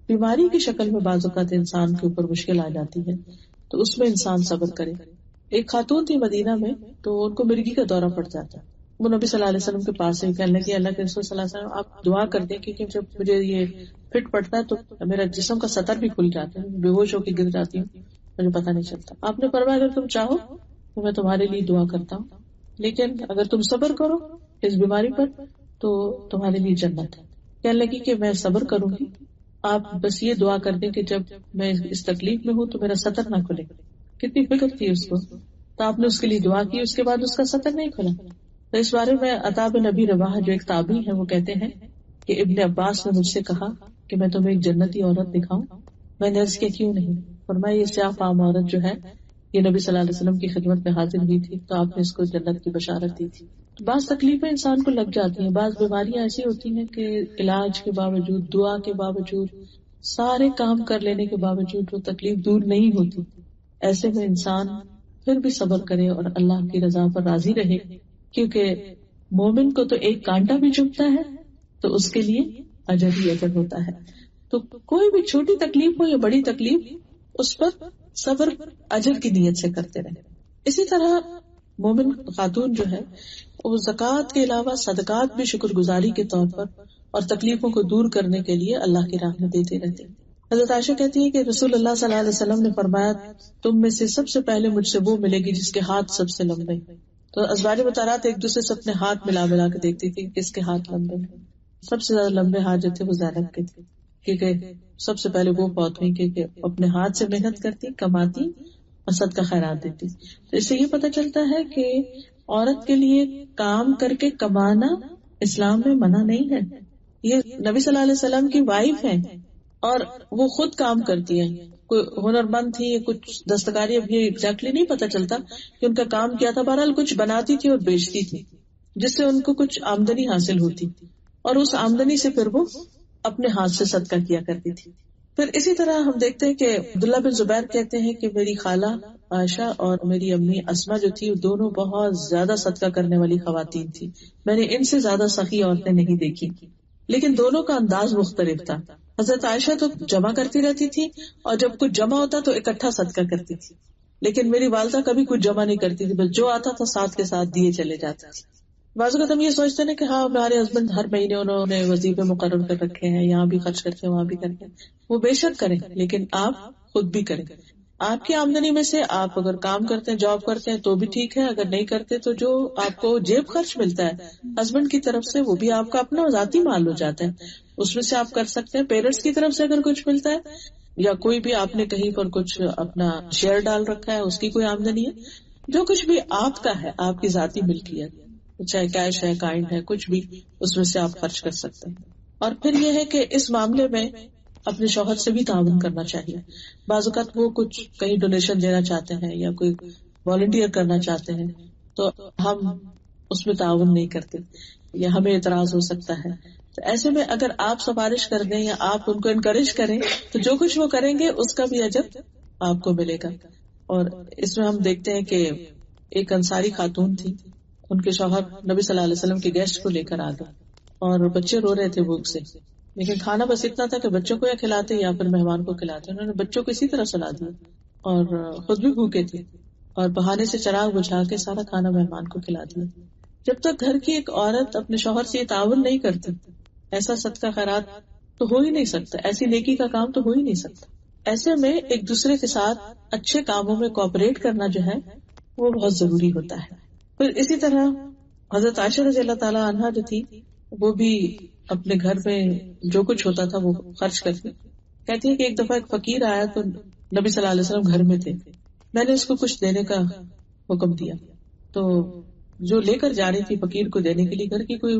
[SPEAKER 1] بیماری کی شکل میں بعض اوقات انسان کے اوپر مشکل آ جاتی ہے تو اس میں انسان صبر کرے. ایک خاتون تھی مدینہ میں، تو ان کو مرگی کا دورہ پڑ جاتا. وہ نبی صلی اللہ علیہ وسلم کے پاس سے کہنے لگی اللہ کے رسول صلی اللہ علیہ وسلم آپ دعا کر دیں کیونکہ جب مجھے یہ فٹ پڑتا ہے تو میرا جسم کا سطر بھی کھل جاتا ہے، بے ہوش ہو کے گر جاتی ہوں، مجھے پتہ نہیں چلتا. آپ نے فرمایا اگر تم چاہو تو میں تمہارے لیے دعا کرتا ہوں، لیکن اگر تم صبر کرو اس بیماری پر تو تمہارے لیے جنت ہے. کہنے لگی کہ میں صبر کروں گی، آپ بس یہ دعا کر دیں کہ جب میں اس تکلیف میں ہوں تو میرا سطر نہ کھلے. کتنی فکر تھی اس کو، تو آپ نے اس کے لیے دعا کی، اس کے بعد اس کا سطر نہیں کھلا. تو اس بارے میں عطا بن ابی رواح جو ایک تابعی ہے وہ کہتے ہیں کہ ابن عباس نے مجھ سے کہا کہ میں تمہیں ایک جنتی عورت دکھاؤں. میں نے عرض کیا کیوں نہیں؟ فرمایا یہ سیاہ فام عورت جو ہے یہ نبی صلی اللہ علیہ وسلم کی خدمت میں حاضر ہوئی تھی تو آپ نے اس کو جنت کی بشارت دی تھی. بعض تکلیفیں انسان کو لگ جاتی ہیں, بعض بیماریاں ایسی ہوتی ہیں کہ علاج کے باوجود, دعا کے باوجود, سارے کام کر لینے کے باوجود وہ تکلیف دور نہیں ہوتی. ایسے میں انسان پھر بھی صبر کرے اور اللہ کی رضا پر راضی رہے, کیونکہ مومن کو تو ایک کانٹا بھی چبھتا ہے تو اس کے لیے اجر ہی اجر ہوتا ہے. تو کوئی بھی چھوٹی تکلیف ہو یا بڑی تکلیف, اس پر صبر اجر کی نیت سے کرتے رہے. اسی طرح مومن خاتون جو ہے وہ زکوٰۃ کے علاوہ صدقات بھی شکر گزاری کے طور پر اور تکلیفوں کو دور کرنے کے لیے اللہ کی راہ میں دیتے رہتے ہیں. حضرت عائشہ کہتی ہے کہ رسول اللہ صلی اللہ علیہ وسلم نے فرمایا تم میں سے سب سے پہلے مجھ سے وہ ملے گی جس کے ہاتھ سب سے لمبے. تو ازواج مطہرات ایک دوسرے سے اپنے ہاتھ ملا کے دیکھتی تھی کس کے ہاتھ لمبے ہیں. سب سے زیادہ لمبے ہاتھ جو تھے وہ زینب کے تھے, کیونکہ سب سے پہلے وہ فوت ہوئی, کیونکہ اپنے ہاتھ سے محنت کرتی, کماتی اور صدقہ خیرات دیتی. تو اس سے یہ پتہ چلتا ہے کہ عورت کے لیے کام کر کے کمانا اسلام میں منع نہیں ہے. یہ نبی صلی اللہ علیہ وسلم کی وائف ہیں اور وہ خود کام کرتی ہیں. کوئی ہنر مند تھی, کچھ دستکاری, اب یہ ایگزیکٹلی نہیں پتہ چلتا کہ ان کا کام کیا تھا. بہرحال کچھ بناتی تھی اور بیچتی تھی جس سے ان کو کچھ آمدنی حاصل ہوتی, اور اس آمدنی سے پھر وہ اپنے ہاتھ سے صدقہ کیا کرتی تھی. پھر اسی طرح ہم دیکھتے ہیں کہ عبداللہ بن زبیر کہتے ہیں کہ میری خالہ عائشہ اور میری امی اسما جو تھی دونوں بہت زیادہ صدقہ کرنے والی خواتین تھی. میں نے ان سے زیادہ سخی عورتیں نہیں دیکھی, لیکن دونوں کا انداز مختلف تھا. حضرت عائشہ تو جمع کرتی رہتی تھی اور جب کچھ جمع ہوتا تو اکٹھا صدقہ کرتی تھی, لیکن میری والدہ کبھی کچھ جمع نہیں کرتی تھی, بس جو آتا تھا ساتھ کے ساتھ دیے چلے جاتے تھے. بعض اوقات ہم یہ سوچتے ہیں کہ ہاں ہمارے ہسبینڈ ہر مہینے انہوں نے وظیفے مقرر کر رکھے ہیں, یہاں بھی خرچ کرتے ہیں وہاں بھی کرتے ہیں. وہ بے شک کریں, لیکن آپ خود بھی کریں. آپ کی آمدنی میں سے آپ اگر کام کرتے ہیں, جاب کرتے ہیں تو بھی ٹھیک ہے, اگر نہیں کرتے تو جو آپ کو جیب خرچ ملتا ہے ہسبینڈ کی طرف سے وہ بھی آپ کا اپنا ذاتی مال ہو جاتا ہے, اس میں سے آپ کر سکتے ہیں. پیرنٹس کی طرف سے اگر کچھ ملتا ہے یا کوئی بھی آپ نے کہیں پر کچھ اپنا شیئر ڈال رکھا ہے, اس کی کوئی آمدنی ہے, جو کچھ بھی آپ کا ہے, آپ کی ذاتی ملکیت, چاہے کیش ہے, کائنڈ ہے, کچھ بھی, اس میں سے آپ خرچ کر سکتے ہیں. اور پھر یہ ہے کہ اس معاملے میں اپنے شوہر سے بھی تعاون کرنا چاہیے. بعض اوقات وہ کچھ کہیں ڈونیشن دینا چاہتے ہیں یا کوئی والنٹیئر کرنا چاہتے ہیں تو ہم اس میں تعاون نہیں کرتے یا ہمیں اعتراض ہو سکتا ہے. تو ایسے میں اگر آپ سفارش کر دیں یا آپ ان کو انکریج کریں تو جو کچھ وہ کریں گے اس کا بھی اجر آپ کو ملے گا. اور اس میں ہم دیکھتے ہیں کہ ایک انصاری خاتون تھی, ان کے شوہر نبی صلی اللہ علیہ وسلم کے گیسٹ کو لے کر آ گئے اور بچے رو رہے تھے بھوک سے, لیکن کھانا بس اتنا تھا کہ بچوں کو یا کھلاتے یا پھر مہمان کو کھلاتے. انہوں نے بچوں کو اسی طرح سلا دیا اور خود بھی بھوکے تھے اور بہانے سے چراغ بجھا کے سارا کھانا مہمان کو کھلا دیا. جب تک گھر کی ایک عورت اپنے شوہر سے یہ تعاون نہیں کرتی, ایسا صدقہ خیرات تو ہو ہی نہیں سکتا, ایسی نیکی کا کام تو ہو ہی نہیں سکتا. ایسے میں ایک دوسرے کے ساتھ اچھے کاموں میں کوآپریٹ کرنا جو ہے وہ بہت ضروری ہوتا ہے. پھر اسی طرح حضرت عائشہ رضی اللہ تعالی عنہا جو تھی وہ بھی اپنے گھر میں جو کچھ ہوتا تھا وہ خرچ کرتی. کہتی ہے کہ ایک دفعہ ایک فقیر آیا تو نبی صلی اللہ علیہ وسلم گھر میں تھے, میں نے اس کو کچھ دینے کا حکم دیا. تو جو لے کر جا رہی تھی فقیر کو دینے کے لیے, گھر کی کوئی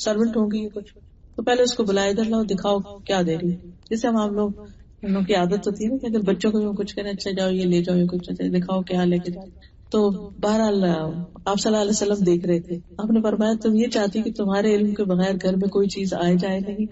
[SPEAKER 1] سرونٹ ہوگی کچھ, تو پہلے اس کو بلایا, ادھر لاؤ دکھاؤ کیا دے رہی. جیسے ہم لوگ کی عادت ہوتی ہے نا کہ اگر بچوں کو کچھ کریں, اچھا جاؤ یہ لے جاؤ, یہ کچھ دکھاؤ کیا لے کے جاؤ. تو بہرحال آپ صلی اللہ علیہ وسلم دیکھ رہے تھے, آپ نے فرمایا تم یہ چاہتی کہ تمہارے علم کے بغیر گھر میں کوئی چیز آئے جائے نہیں.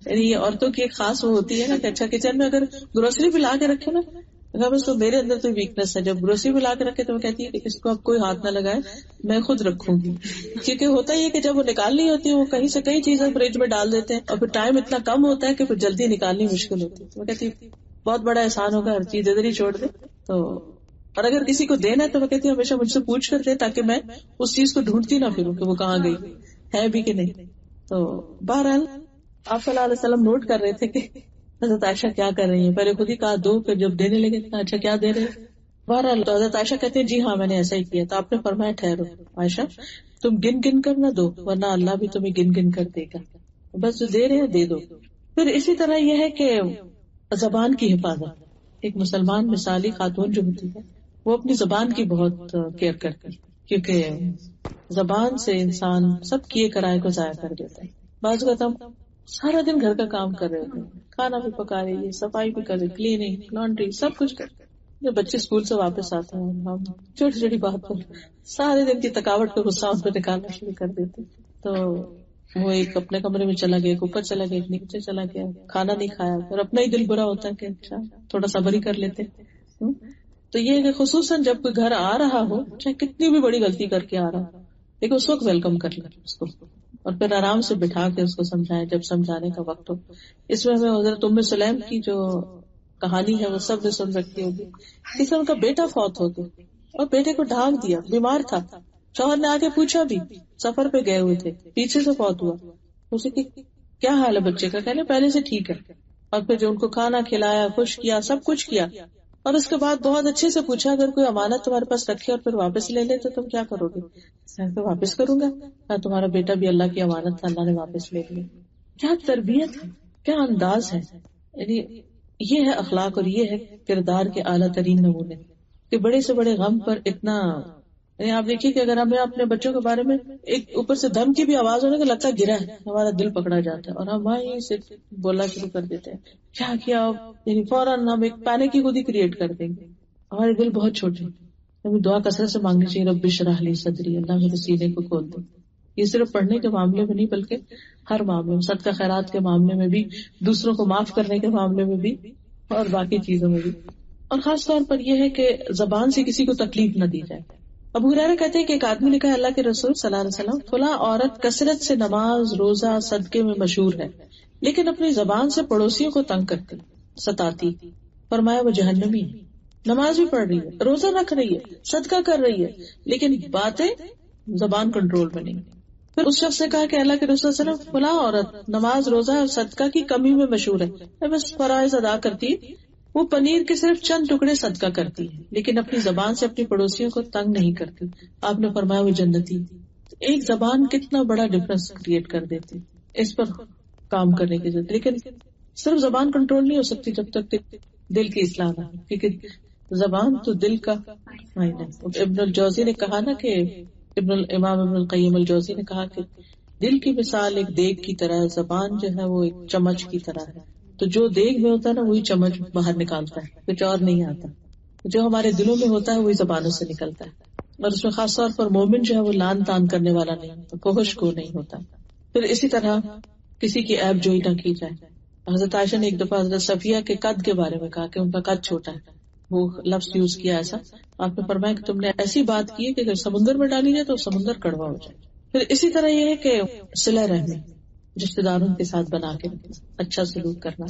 [SPEAKER 1] یعنی یہ عورتوں کی ایک خاص وہ ہوتی ہے نا کہ اچھا کچن میں اگر گروسری بھی لا کے رکھے نا, بس تو میرے اندر تو ویکنیس ہے, جب گروسری بھی لا کے رکھے تو میں کہتی ہے کہ اس کو اب کوئی ہاتھ نہ لگائے, میں خود رکھوں گی. کیونکہ ہوتا ہی ہے کہ جب وہ نکالنی ہوتی ہے وہ کہیں سے کئی چیزیں فریج میں ڈال دیتے ہیں اور پھر ٹائم اتنا کم ہوتا ہے کہ پھر جلدی نکالنی مشکل ہوتی ہے. تو میں کہتی بہت بڑا احسان ہوگا, ہر چیز ادھر ہی چھوڑ دے. تو اور اگر کسی کو دینا ہے تو میں کہتی ہوں ہمیشہ مجھ سے پوچھ کر دے, تاکہ میں اس چیز کو ڈھونڈتی نہ پھروں کہ وہ کہاں گئی, ہے بھی کہ نہیں. تو بہرحال آپ صلی اللہ علیہ وسلم نوٹ کر رہے تھے کہ حضرت عائشہ کیا کر رہی ہیں. پہلے خود ہی کہا دو, پھر جب دینے لگے کہا اچھا کیا دے رہے. بہرحال تو حضرت عائشہ کہتے ہیں جی ہاں میں نے ایسا ہی کیا. تو آپ نے فرمایا ٹھہرو عائشہ, تم گن گن کر نہ دو ورنہ اللہ بھی تمہیں گن گن کر دے گا, بس جو دے رہے ہیں دے دو. پھر اسی طرح یہ ہے کہ زبان کی حفاظت. ایک مسلمان مثالی خاتون جو ہوتی ہے وہ اپنی زبان کی بہت کیئر کرتی ہے, کیونکہ زبان سے انسان سب کیے کرائے کو ضائع کر دیتا ہے. بعض اوقات ہم سارا دن گھر کا کام کر رہے ہوتے ہیں, کھانا بھی پکا رہی ہے, صفائی بھی کر رہے, کلیننگ, لانڈری, سب کچھ کر رہے. جب بچے اسکول سے واپس آتے ہیں ہم چھوٹی چھوٹی بات پر سارے دن کی تھکاوٹ کو غصہ ان پہ نکالنا شروع کر دیتے. تو وہ ایک اپنے کمرے میں چلا گیا, ایک اوپر چلا گیا, ایک نیچے چلا گیا, کھانا نہیں کھایا, پھر اپنا ہی دل برا ہوتا ہے کہ اچھا تھوڑا صبر ہی کر لیتے. تو یہ کہ خصوصاً جب کوئی گھر آ رہا ہو, چاہے کتنی بھی بڑی غلطی کر کے آ رہا ہو, لیکن اس وقت ویلکم کر لیں اس کو, اور پھر آرام سے بٹھا کے اس کو سمجھائیں جب سمجھانے کا وقت ہو. اس میں ہمیں حضرت ام سلیم کی جو کہانی ہے وہ سب نے سن رکھی ہوگی. کسی ان کا بیٹا فوت ہو گیا اور بیٹے کو ڈھانک دیا, بیمار تھا. شوہر نے آگے پوچھا بھی, سفر پہ گئے ہوئے تھے, پیچھے سے فوت ہوا. اسے کہ کیا حال ہے بچے کا, کہنے پہلے سے ٹھیک ہے. اور پھر جو ان کو کھانا کھلایا, خوش کیا, سب کچھ کیا, اور اس کے بعد بہت اچھے سے پوچھا اگر کوئی امانت تمہارے پاس رکھے اور پھر واپس لے لے تو تم کیا کرو گے؟ میں تو واپس کروں گا, تمہارا بیٹا بھی اللہ کی امانت تھا, اللہ نے واپس لے لیا. کیا تربیت ہے, کیا انداز ہے. یعنی یہ ہے اخلاق اور یہ ہے کردار کے اعلیٰ ترین نمونے کہ بڑے سے بڑے غم پر اتنا. یعنی آپ دیکھیے کہ اگر ہمیں اپنے بچوں کے بارے میں ایک اوپر سے دم کی بھی آواز ہونے کا لگتا ہے گرا ہے, ہمارا دل پکڑا جاتا ہے اور ہم وہیں سے بولنا شروع کر دیتے ہیں کیا یعنی فوراً ہم ایک پینک کی خود ہی کریٹ کر دیں گے. ہمارے دل بہت چھوٹے, ہمیں دعا کثرت سے مانگنی چاہیے, رب اشرح لی صدری, اللہ میرے سینے کو کھول دے. یہ صرف پڑھنے کے معاملے میں نہیں بلکہ ہر معاملے میں, صدقہ خیرات کے معاملے میں بھی, دوسروں کو معاف کرنے کے معاملے میں بھی, اور باقی چیزوں میں بھی. اور خاص طور پر یہ ہے کہ زبان سے کسی کو تکلیف نہ دی جائے. ابو ہریرہ کہتے ہیں کہ ایک آدمی نے کہا اللہ کے رسول صلی اللہ علیہ وسلم, فلاں عورت کثرت سے نماز, روزہ, صدقے میں مشہور ہے, لیکن اپنی زبان سے پڑوسیوں کو تنگ کرتی, ستاتی. فرمایا وہ جہنمی ہے. نماز بھی پڑھ رہی ہے, روزہ رکھ رہی ہے, صدقہ کر رہی ہے, لیکن باتیں زبان کنٹرول میں نہیں. پھر اس شخص نے کہا کہ اللہ کے رسول صلی اللہ علیہ وسلم, فلاں عورت نماز, روزہ اور صدقہ کی کمی میں مشہور ہے, بس فرائض ادا کرتی ہے, وہ پنیر کے صرف چند ٹکڑے صدقہ کرتی ہے, لیکن اپنی زبان سے اپنی پڑوسیوں کو تنگ نہیں کرتی. آپ نے فرمایا وہ جنتی. ایک زبان کتنا بڑا ڈفرنس کریٹ کر دیتی, اس پر کام کرنے کی ضرورت. لیکن صرف زبان کنٹرول نہیں ہو سکتی جب تک دل کی اصلاح نہ ہو, کیونکہ زبان تو دل کا معائنہ ہے. ابن الجوزی نے کہا نا کہ امام ابن القیم الجوزی نے کہا کہ دل کی مثال ایک دیگ کی طرح ہے, زبان جو ہے وہ ایک چمچ کی طرح ہے. تو جو دیگ میں ہوتا ہے نا وہی چمچ باہر نکالتا ہے, کچھ اور نہیں آتا. جو ہمارے دلوں میں ہوتا ہے وہی زبانوں سے نکلتا ہے. اور اس میں خاص طور پر مومن جو ہے وہ لان تان کرنے والا نہیں ہوتا, فحش کو نہیں ہوتا. پھر اسی طرح کسی کی عیب جوئی نہ کی جائے. حضرت عائشہ نے ایک دفعہ حضرت صفیہ کے قد کے بارے میں کہا کہ ان کا قد چھوٹا ہے, وہ لفظ یوز کیا ایسا. آپ نے فرمایا کہ تم نے ایسی بات کی ہے کہ اگر سمندر میں ڈالی جائے تو سمندر کڑوا ہو جائے. پھر اسی طرح یہ ہے کہ صلہ رحمی, رشتے داروں کے ساتھ بنا کے رکھنا, اچھا سلوک کرنا.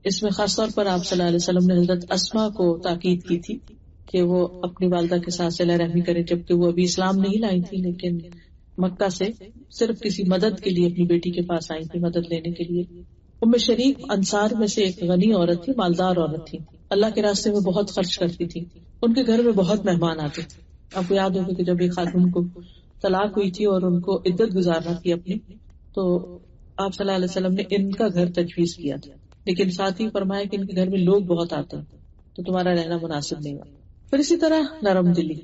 [SPEAKER 1] اس میں خاص طور پر آپ صلی اللہ علیہ وسلم نے حضرت اسما کو تاکید کی تھی کہ وہ اپنی والدہ کے ساتھ صلہ رحمی کرے, جبکہ وہ ابھی اسلام نہیں لائی تھی, لیکن مکہ سے صرف کسی مدد کے لیے اپنی بیٹی کے پاس آئی تھی, مدد لینے کے لیے. ام شریک انصار میں سے ایک غنی عورت تھی, مالدار عورت تھی, اللہ کے راستے میں بہت خرچ کرتی تھی. ان کے گھر میں بہت مہمان آتے تھے. آپ کو یاد ہوگا کہ جب ایک خاتون کو طلاق ہوئی تھی اور ان کو عدت گزارنا تھی اپنی, تو آپ صلی اللہ علیہ وسلم نے ان کا گھر تجویز کیا تھا, لیکن ساتھ ہی فرمایا کہ ان کے گھر میں لوگ بہت آتے ہیں تو تمہارا رہنا مناسب نہیں ہوا. پھر اسی طرح نرم دلی,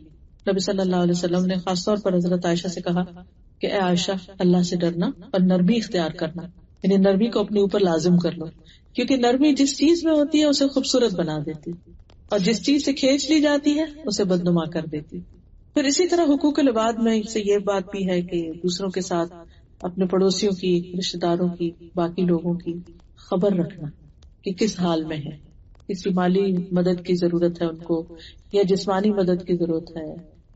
[SPEAKER 1] نبی صلی اللہ علیہ وسلم نے خاص طور پر حضرت عائشہ سے کہا کہ اے عائشہ, اللہ سے ڈرنا اور نرمی اختیار کرنا, یعنی نرمی کو اپنے اوپر لازم کر لو, کیونکہ نرمی جس چیز میں ہوتی ہے اسے خوبصورت بنا دیتی, اور جس چیز سے کھینچ لی جاتی ہے اسے بدنما کر دیتی. پھر اسی طرح حقوق العباد میں سے یہ بات بھی ہے کہ دوسروں کے ساتھ اپنے پڑوسیوں کی, رشتے داروں کی, باقی لوگوں کی خبر رکھنا کہ کس حال میں ہے, کسی مالی مدد کی ضرورت ہے ان کو, یا جسمانی مدد کی ضرورت ہے,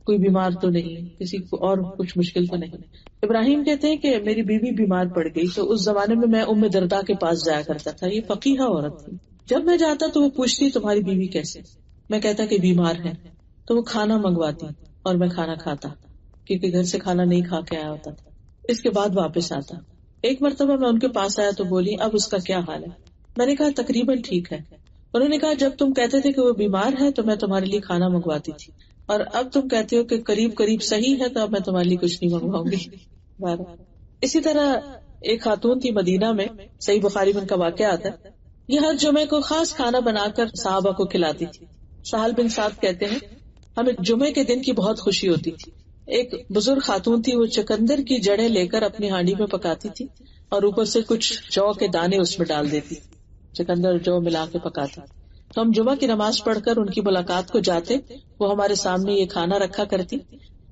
[SPEAKER 1] کوئی بیمار تو نہیں, کسی کو اور کچھ مشکل تو نہیں. ابراہیم کہتے ہیں کہ میری بیوی بیمار پڑ گئی تو اس زمانے میں میں ام درداء کے پاس جایا کرتا تھا. یہ فقیہہ عورت تھی. جب میں جاتا تو وہ پوچھتی تمہاری بیوی کیسے, میں کہتا کہ بیمار ہے, تو وہ کھانا منگواتی اور میں کھانا کھاتا, کیونکہ گھر سے کھانا نہیں کھا کے آیا ہوتا تھا. اس کے بعد واپس آتا. ایک مرتبہ میں ان کے پاس آیا تو بولی اب اس کا کیا حال ہے. میں نے کہا تقریباً ٹھیک ہے. انہوں نے کہا جب تم کہتے تھے کہ وہ بیمار ہے تو میں تمہارے لیے کھانا منگواتی تھی, اور اب تم کہتے ہو کہ قریب قریب صحیح ہے تو اب میں تمہارے لیے کچھ نہیں منگواؤں گی. اسی طرح ایک خاتون تھی مدینہ میں, صحیح بخاری میں ان کا واقعہ آتا ہے. یہ ہر جمعے کو خاص کھانا بنا کر صحابہ کو کھلاتی تھی. سہل بن سعد کہتے ہیں ہمیں جمعے کے دن کی بہت خوشی ہوتی تھی. ایک بزرگ خاتون تھی، وہ چکندر کی جڑیں لے کر اپنی ہانڈی میں پکاتی تھی اور اوپر سے کچھ جو کے دانے اس میں ڈال دیتی، چکندر جو ملا کے پکاتی. تو ہم جمعہ کی نماز پڑھ کر ان کی ملاقات کو جاتے، وہ ہمارے سامنے یہ کھانا رکھا کرتی.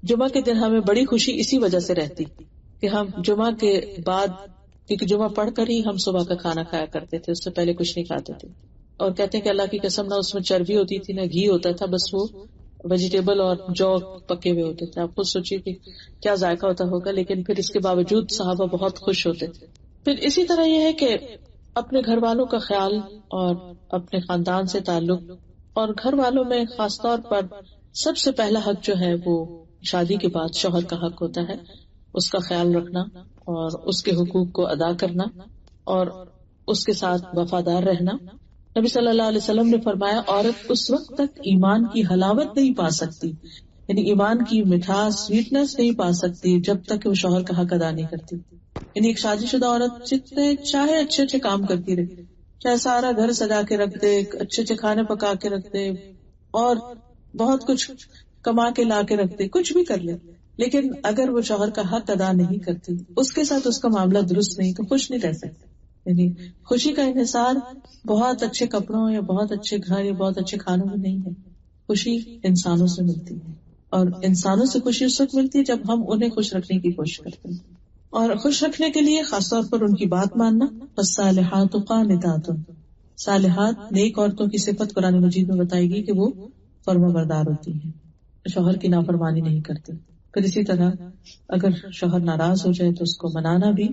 [SPEAKER 1] جمعہ کے دن ہمیں بڑی خوشی اسی وجہ سے رہتی کہ ہم جمعہ کے بعد، کیونکہ جمعہ پڑھ کر ہی ہم صبح کا کھانا کھایا کرتے تھے، اس سے پہلے کچھ نہیں کھاتے تھے. اور کہتے ہیں کہ اللہ کی قسم نہ اس میں چربی ہوتی تھی نہ گھی ہوتا تھا، بس وہ ویجیٹیبل اور جو پکے ہوئے ہوتے تھے. آپ خود سوچیے کہ کیا ذائقہ ہوتا ہوگا، لیکن پھر اس کے باوجود صحابہ بہت خوش ہوتے تھے. پھر اسی طرح یہ ہے کہ اپنے گھر والوں کا خیال اور اپنے خاندان سے تعلق، اور گھر والوں میں خاص طور پر سب سے پہلا حق جو ہے وہ شادی کے بعد شوہر کا حق ہوتا ہے، اس کا خیال رکھنا اور اس کے حقوق کو ادا کرنا اور اس کے ساتھ وفادار رہنا. نبی صلی اللہ علیہ وسلم نے فرمایا، عورت اس وقت تک ایمان کی حلاوت نہیں پا سکتی، یعنی ایمان کی مٹھاس، سویٹنس نہیں پا سکتی جب تک کہ وہ شوہر کا حق ادا نہیں کرتی. یعنی ایک شادی شدہ عورت جتنے چاہے اچھے اچھے کام کرتی رہے، چاہے سارا گھر سجا کے رکھ دے، اچھے اچھے کھانے پکا کے رکھ دے اور بہت کچھ کما کے لا کے رکھ دے، کچھ بھی کر لے، لیکن اگر وہ شوہر کا حق ادا نہیں کرتی، اس کے ساتھ اس کا معاملہ درست نہیں، تو خوش نہیں رہ سکتی. یعنی خوشی کا انحصار بہت اچھے کپڑوں یا بہت اچھے گھر یا بہت اچھے کھانوں میں نہیں ہے. خوشی انسانوں سے ملتی ہے، اور انسانوں سے خوشی اس وقت ملتی ہے جب ہم انہیں خوش رکھنے کی کوشش کرتے ہیں. اور خوش رکھنے کے لیے خاص طور پر ان کی بات ماننا. فالصالحات قانتات، صالحات نیک عورتوں کی صفت قرآن مجید میں بتائی گئی کہ وہ فرما بردار ہوتی ہیں، شوہر کی نافرمانی نہیں کرتی. پھر اسی طرح اگر شوہر ناراض ہو جائے تو اس کو منانا بھی،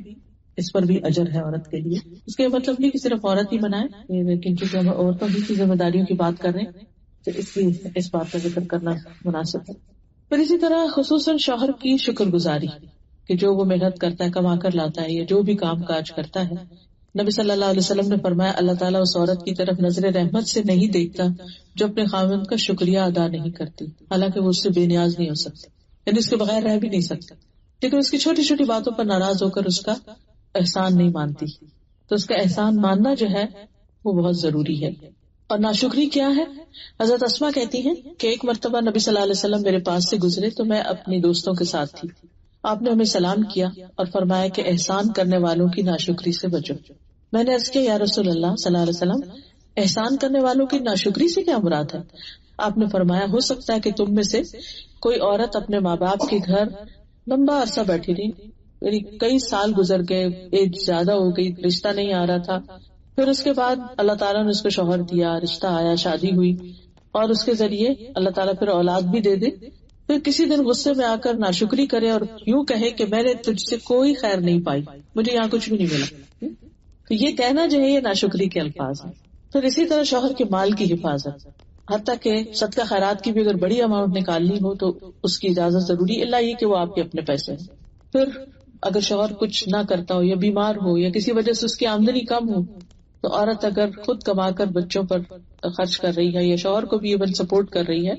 [SPEAKER 1] اس پر بھی اجر ہے عورت کے لیے. اس کے مطلب نہیں کہ صرف عورت ہی منائے، لیکن چونکہ ہم عورتوں کی ذمہ داریوں کی بات کر رہے ہیں تو اس بات کا ذکر کرنا مناسب ہے. پھر اسی طرح خصوصاً شوہر کی شکر گزاری کہ جو وہ محنت کرتا ہے، کما کر لاتا ہے یا جو بھی کام کاج کرتا ہے. نبی صلی اللہ علیہ وسلم نے فرمایا، اللہ تعالیٰ اس عورت کی طرف نظر رحمت سے نہیں دیکھتا جو اپنے خاوند کا شکریہ ادا نہیں کرتی، حالانکہ وہ اس سے بے نیاز نہیں ہو سکتی، یعنی اس کے بغیر رہ بھی نہیں سکتا، لیکن اس کی چھوٹی چھوٹی باتوں پر ناراض ہو کر اس کا احسان نہیں مانتی. تو اس کا احسان ماننا جو ہے وہ بہت ضروری ہے. اور ناشکری کیا ہے؟ حضرت اسما کہتی ہیں کہ ایک مرتبہ نبی صلی اللہ علیہ وسلم میرے پاس سے گزرے تو میں اپنی دوستوں کے ساتھ تھی. آپ نے ہمیں سلام کیا اور فرمایا کہ احسان کرنے والوں کی ناشکری سے بچو. میں نے عرض کیا، یا رسول اللہ صلی اللہ علیہ وسلم، احسان کرنے والوں کی ناشکری سے کیا مراد ہے؟ آپ نے فرمایا، ہو سکتا ہے کہ تم میں سے کوئی عورت اپنے ماں باپ کے گھر لمبا عرصہ بیٹھی رہی، یعنی کئی سال گزر گئے، ایج زیادہ ہو گئی، رشتہ نہیں آ رہا تھا، پھر اس کے بعد اللہ تعالیٰ نے اس کو شوہر دیا، رشتہ آیا، شادی ہوئی، اور اس کے ذریعے اللہ تعالیٰ پھر اولاد بھی دے دے، پھر کسی دن غصے میں آ کر ناشکری کرے اور یوں کہے کہ میں نے تجھ سے کوئی خیر نہیں پائی، مجھے یہاں کچھ بھی نہیں ملا. تو یہ کہنا جو ہے یہ ناشکری کے الفاظ ہیں. پھر اسی طرح شوہر کے مال کی حفاظت، حتیٰ کہ صدقہ خیرات کی بھی اگر بڑی اماؤنٹ نکالنی ہو تو اس کی اجازت ضروری، اللہ یہ کہ وہ آپ کے اپنے پیسے ہیں. پھر اگر شوہر کچھ نہ کرتا ہو یا بیمار ہو یا کسی وجہ سے اس کی آمدنی کم ہو تو عورت اگر خود کما کر بچوں پر خرچ کر رہی ہے یا شوہر کو بھی ایون سپورٹ کر رہی ہے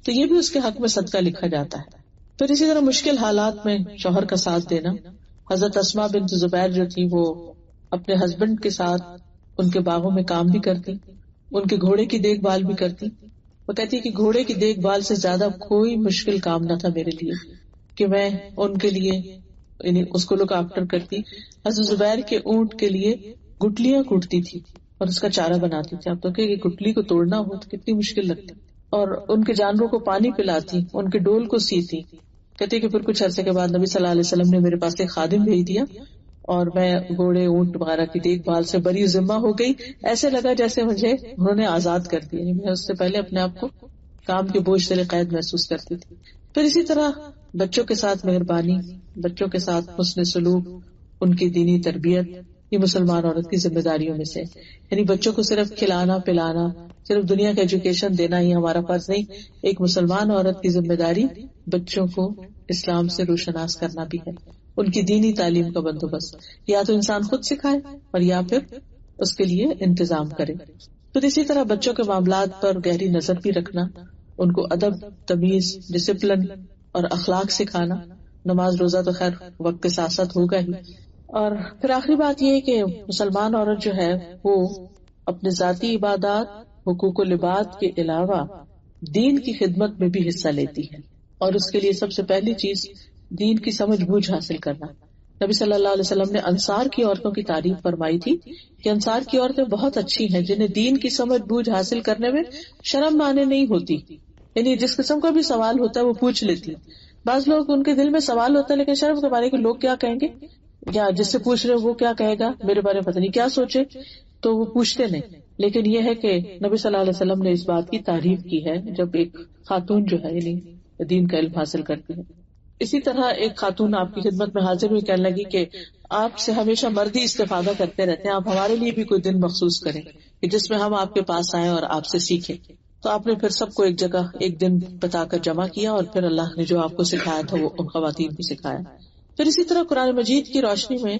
[SPEAKER 1] تو یہ بھی اس کے حق میں صدقہ لکھا جاتا ہے. پھر اسی طرح مشکل حالات میں شوہر کا ساتھ دینا. حضرت اسماء بنت زبیر جو تھی وہ اپنے ہسبینڈ کے ساتھ ان کے باغوں میں کام بھی کرتی، ان کے گھوڑے کی دیکھ بھال بھی کرتی. وہ کہتی کہ گھوڑے کی دیکھ بھال سے زیادہ کوئی مشکل کام نہ تھا میرے لیے کہ میں ان کے لیے یعنی اس کو لک آفٹر کرتی. حضرت زبیر کے اونٹ کے لیے گٹلیاں کوٹتی تھی اور اس کا چارہ بناتی تھی. آپ تو کہ گٹلی کو توڑنا ہو تو کتنی مشکل لگتی. اور ان کے جانوروں کو پانی پلاتی، ان کے ڈول کو سیتی. کہتے کہ پھر کچھ عرصے کے بعد نبی صلی اللہ علیہ وسلم نے میرے پاس ایک خادم بھیج دیا اور میں گھوڑے اونٹ وغیرہ کی دیکھ بھال سے بری ذمہ ہو گئی. ایسے لگا جیسے مجھے انہوں نے آزاد کر دیا، یعنی میں اس سے پہلے اپنے آپ کو کام کے بوجھ سے قید محسوس کرتی تھی. پھر اسی طرح بچوں کے ساتھ مہربانی، بچوں کے ساتھ حسن سلوک، ان کی دینی تربیت، یہ مسلمان عورت کی ذمہ داریوں میں سے. یعنی بچوں کو صرف کھلانا پلانا، صرف دنیا کا ایجوکیشن دینا ہی ہمارا فرض نہیں. ایک مسلمان عورت کی ذمہ داری بچوں کو اسلام سے روشناس کرنا بھی ہے، ان کی دینی تعلیم کا بندوبست یا تو انسان خود سکھائے اور یا پھر اس کے لیے انتظام کرے. پھر اسی طرح بچوں کے معاملات پر گہری نظر بھی رکھنا، ان کو ادب، تمیز، ڈسپلن اور اخلاق سکھانا. نماز روزہ تو خیر وقت کے ساتھ ساتھ ہوگا ہی. اور پھر آخری بات یہ ہے کہ مسلمان عورت جو ہے وہ اپنے ذاتی عبادات، حقوق و لباد کے علاوہ دین کی خدمت میں بھی حصہ لیتی ہے. اور اس کے لیے سب سے پہلی چیز دین کی سمجھ بوجھ حاصل کرنا. نبی صلی اللہ علیہ وسلم نے انصار کی عورتوں کی تعریف فرمائی تھی کہ انصار کی عورتیں بہت اچھی ہیں جنہیں دین کی سمجھ بوجھ حاصل کرنے میں شرم مانے نہیں ہوتی. یعنی جس قسم کا بھی سوال ہوتا ہے وہ پوچھ لیتی. بعض لوگ ان کے دل میں سوال ہوتا ہے لیکن شرم کے بارے کے لوگ کیا کہیں گے, یا جس سے پوچھ رہے وہ کیا کہے گا, میرے بارے میں پتہ نہیں کیا سوچے, تو وہ پوچھتے نہیں. لیکن یہ ہے کہ نبی صلی اللہ علیہ وسلم نے اس بات کی تعریف کی ہے جب ایک خاتون جو ہے یعنی دین کا علم حاصل کرتی ہے. اسی طرح ایک خاتون آپ کی خدمت میں حاضر ہوئی کہنے لگی کہ آپ سے ہمیشہ مردی استفادہ کرتے رہتے ہیں, آپ ہمارے لیے بھی کوئی دن مخصوص کریں کہ جس میں ہم آپ کے پاس آئیں اور آپ سے سیکھیں. تو آپ نے پھر سب کو ایک جگہ ایک دن بتا کر جمع کیا اور پھر اللہ نے جو آپ کو سکھایا تھا وہ ان خواتین کو سکھایا. پھر اسی طرح قرآن مجید کی روشنی میں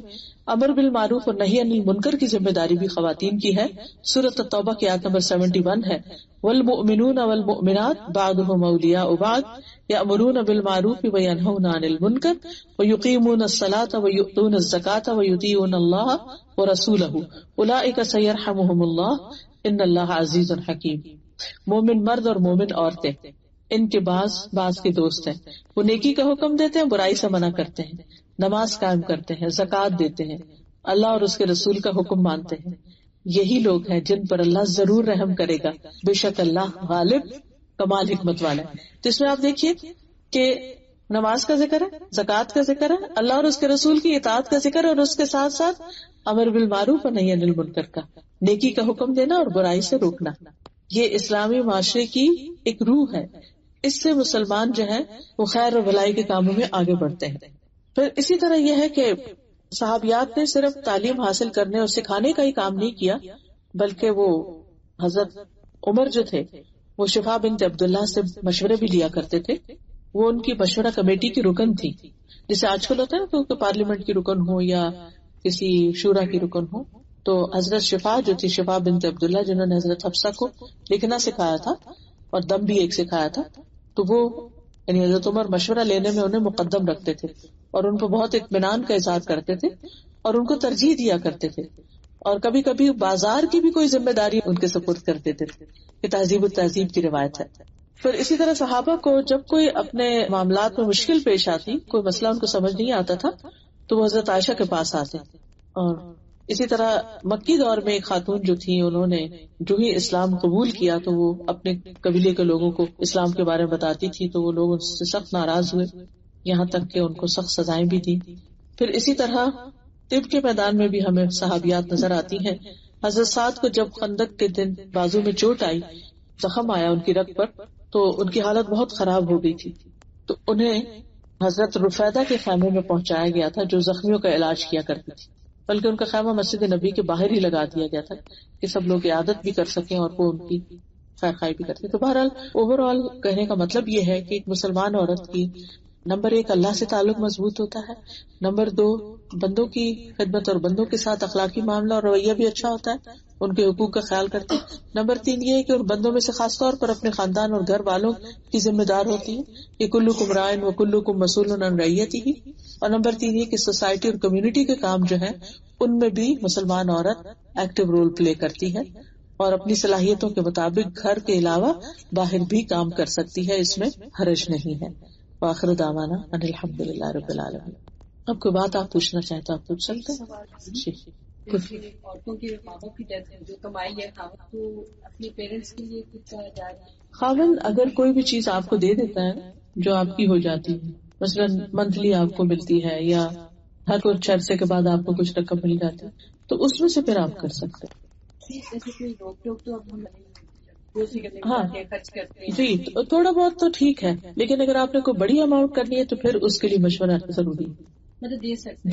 [SPEAKER 1] امر بالمعروف اور نہی عن المنکر کی ذمہ داری بھی خواتین کی ہے. سورۃ التوبہ کی آیت نمبر 71 ہے, والمؤمنون والمؤمنات بعضهم اولیاء بعض یأمرون بالمعروف وینہون عن المنکر ویقیمون الصلاة ویؤتون الزکاة ویطیعون اللہ ورسولہ اولئک سیرحمهم اللہ ان اللہ عزیز حکیم. مومن مرد اور مومن عورتیں ان کے بعض کے دوست ہیں. وہ نیکی کا حکم دیتے ہیں, برائی سے منع کرتے ہیں, نماز قائم کرتے ہیں, زکوٰۃ دیتے ہیں, اللہ اور اس کے رسول کا حکم مانتے ہیں. یہی لوگ ہیں جن پر اللہ ضرور رحم کرے گا, بے شک اللہ غالب کمال حکمت والا ہے. تو اس میں آپ دیکھیے کہ نماز کا ذکر ہے, زکوٰۃ کا ذکر ہے, اللہ اور اس کے رسول کی اطاعت کا ذکر ہے, اور اس کے ساتھ ساتھ امر بالمعروف اور نہی عن المنکر کا, نیکی کا حکم دینا اور برائی سے روکنا. یہ اسلامی معاشرے کی ایک روح ہے. اس سے مسلمان جو ہے وہ خیر اور بھلائی کے کاموں میں آگے بڑھتے ہیں. پھر اسی طرح یہ ہے کہ صحابیات نے صرف تعلیم حاصل کرنے اور سکھانے کا ہی کام نہیں کیا, بلکہ وہ حضرت عمر جو تھے وہ شفا بنت عبداللہ سے مشورے بھی لیا کرتے تھے. وہ ان کی مشورہ کمیٹی کی رکن تھی, جسے آج کل ہوتا ہے نا کہ پارلیمنٹ کی رکن ہو یا کسی شورا کی رکن ہو. تو حضرت شفا جو تھی, شفا بنت عبداللہ, جنہوں نے حضرت حفصہ کو لکھنا سکھایا تھا اور دم بھی ایک سکھایا تھا, تو وہ یعنی حضرت عمر مشورہ لینے میں انہیں مقدم رکھتے تھے اور ان کو بہت اطمینان کا اظہار کرتے تھے اور ان کو ترجیح دیا کرتے تھے, اور کبھی کبھی بازار کی بھی کوئی ذمہ داری ان کے سپرد کر دیتے تھے. یہ تہذیب التہذیب کی روایت ہے. پھر اسی طرح صحابہ کو جب کوئی اپنے معاملات میں مشکل پیش آتی, کوئی مسئلہ ان کو سمجھ نہیں آتا تھا, تو وہ حضرت عائشہ کے پاس آتے. اور اسی طرح مکی دور میں ایک خاتون جو تھی, انہوں نے جو ہی اسلام قبول کیا تو وہ اپنے قبیلے کے لوگوں کو اسلام کے بارے میں بتاتی تھی, تو وہ لوگ ان سے سخت ناراض ہوئے, یہاں تک کہ ان کو سخت سزائیں بھی دی. پھر اسی طرح طب کے میدان میں بھی ہمیں صحابیات نظر آتی ہیں. حضرت سعد کو جب خندق کے دن بازو میں چوٹ آئی, زخم آیا ان کی رگ پر, تو ان کی حالت بہت خراب ہو گئی تھی. تو انہیں حضرت رفیدہ کے خیمے میں پہنچایا گیا تھا جو زخمیوں کا علاج کیا کرتی تھی, بلکہ ان کا خیمہ مسجد نبی کے باہر ہی لگا دیا گیا تھا کہ سب لوگ عیادت بھی کر سکیں اور وہ ان کی خیر خواہی بھی کرتے. تو بہرحال اوور آل کہنے کا مطلب یہ ہے کہ ایک مسلمان عورت کی نمبر 1 اللہ سے تعلق مضبوط ہوتا ہے, نمبر 2 بندوں کی خدمت اور بندوں کے ساتھ اخلاقی معاملہ اور رویہ بھی اچھا ہوتا ہے, ان کے حقوق کا خیال کرتے ہیں. نمبر 3 یہ ہے کہ ان بندوں میں سے خاص طور پر اپنے خاندان اور گھر والوں کی ذمہ دار ہوتی ہے کہ کلکم راعٍ وکلکم مسئول عن رعیتہ. اور نمبر 3 یہ کہ سوسائٹی اور کمیونٹی کے کام جو ہیں ان میں بھی مسلمان عورت ایکٹیو رول پلے کرتی ہے اور اپنی صلاحیتوں کے مطابق گھر کے علاوہ باہر بھی کام کر سکتی ہے, اس میں حرج نہیں ہے. وآخر دعوانا ان الحمد للہ رب العالمین. اب کوئی بات آپ پوچھنا چاہیں تو آپ پوچھ سکتے ہیں.
[SPEAKER 2] عورتوں کے ماں باپ کی ڈیتھ جو کمائی ہے خاوند تو اپنے پیرنٹس کے لیے کچھ کہا جائے.
[SPEAKER 1] خاوند اگر کوئی بھی چیز آپ کو دے دیتا ہے جو آپ کی ہو جاتی ہے, مثلا منتھلی آپ کو ملتی ہے یا ہر کچھ عرصے کے بعد آپ کو کچھ رقم مل جاتی ہے, تو اس میں سے پھر آپ کر سکتے ہیں.
[SPEAKER 2] جیسے کوئی لوگ تو اب ہم
[SPEAKER 1] ہاں
[SPEAKER 2] خرچ کرتے ہیں
[SPEAKER 1] جی, تھوڑا بہت تو ٹھیک ہے, لیکن اگر آپ نے کوئی بڑی اماؤنٹ کرنی ہے تو پھر اس کے لیے مشورہ ضروری ہے.
[SPEAKER 2] مطلب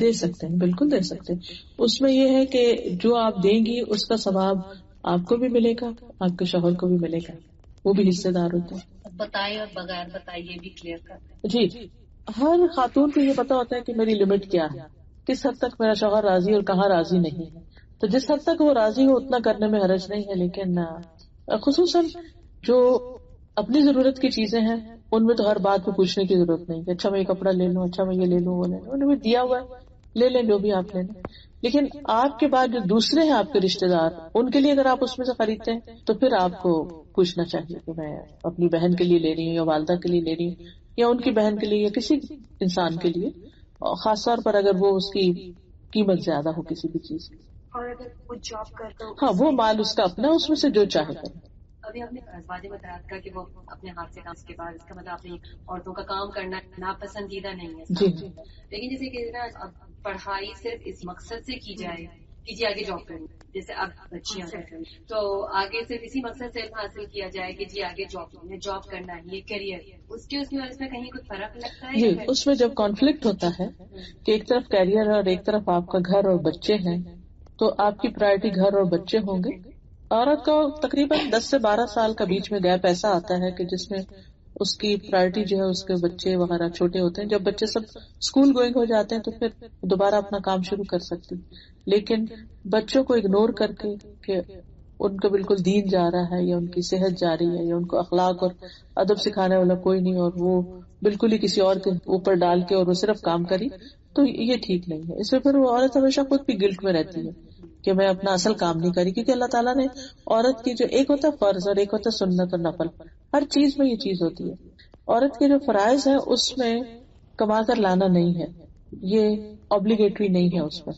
[SPEAKER 1] دے سکتے ہیں, بالکل دے سکتے ہیں. اس میں یہ ہے کہ جو آپ دیں گی اس کا ثواب آپ کو بھی ملے گا, آپ کے شوہر کو بھی ملے گا, وہ بھی حصے دار ہوتے ہیں.
[SPEAKER 2] بتائے اور بغیر بتائیے بھی کلیئر کرتے
[SPEAKER 1] جی, ہر خاتون کو یہ پتا ہوتا ہے کہ میری لمٹ کیا ہے, کس حد تک میرا شوہر راضی اور کہاں راضی نہیں ہے. تو جس حد تک وہ راضی ہو اتنا کرنے میں حرج نہیں ہے, لیکن خصوصاً جو اپنی ضرورت کی چیزیں ہیں ان میں تو ہر بات کو پوچھنے کی ضرورت نہیں کہ اچھا میں یہ کپڑا لے لوں, اچھا میں یہ لے لوں, وہ لے لوں, انہیں بھی دیا ہوا ہے لے لیں جو بھی آپ لیں، لیکن آپ کے بعد جو دوسرے ہیں آپ کے رشتے دار، ان کے لیے اگر آپ اس میں سے خریدتے ہیں تو پھر آپ کو پوچھنا چاہیے کہ میں اپنی بہن کے لیے لے رہی ہوں یا والدہ کے لیے لے رہی ہوں یا ان کی بہن کے لیے یا کسی انسان کے لیے، اور خاص طور پر اگر وہ اس کی قیمت زیادہ ہو کسی بھی چیز کی.
[SPEAKER 3] اور اگر وہ جاب کرتا ہو،
[SPEAKER 1] ہاں وہ مال اس کا اپنا، اس میں سے جو چاہے کرے.
[SPEAKER 2] ابھی آپ نے ازواج متحرات کا کہ وہ اپنے ہاتھ سے کام کے بعد، اس کا مطلب آپ نے عورتوں کا کام کرنا ناپسندیدہ نہیں ہے
[SPEAKER 1] جی
[SPEAKER 2] لیکن جیسے کہ نا اب پڑھائی صرف اس مقصد سے کی جائے کہ جی آگے جاب کرنی، جیسے اب بچیاں ہیں تو آگے صرف اسی مقصد سے علم حاصل کیا جائے کہ جی آگے جاب کرنا ہے، یہ کیریئر، اس میں کہیں کچھ فرق لگتا ہے؟
[SPEAKER 1] جی اس میں جب کانفلکٹ ہوتا ہے کہ ایک طرف کیریئر اور ایک طرف آپ کا گھر اور بچے ہیں، تو آپ کی پرائرٹی گھر اور بچے ہوں گے. عورت کو تقریباً 10 سے 12 سال کا بیچ میں گیپ ایسا آتا ہے کہ جس میں اس کی پرائرٹی جو ہے اس کے بچے وغیرہ چھوٹے ہوتے ہیں. جب بچے سب اسکول گوئنگ ہو جاتے ہیں تو پھر دوبارہ اپنا کام شروع کر سکتی، لیکن بچوں کو اگنور کر کے کہ ان کا بالکل دین جا رہا ہے یا ان کی صحت جا رہی ہے یا ان کو اخلاق اور ادب سکھانے والا کوئی نہیں اور وہ بالکل ہی کسی اور کے اوپر ڈال کے اور وہ صرف کام کری، تو یہ ٹھیک نہیں ہے. اس میں پھر وہ عورت ہمیشہ خود بھی گلٹ میں رہتی ہے کہ میں اپنا اصل کام نہیں کری، کیونکہ اللہ تعالیٰ نے عورت کی جو ایک ہوتا ہے فرض اور ایک ہوتا ہے سنت اور نفل، ہر چیز میں یہ چیز ہوتی ہے. عورت کے جو فرائض ہیں اس میں کما کر لانا نہیں ہے، یہ obligatory نہیں ہے، اس پر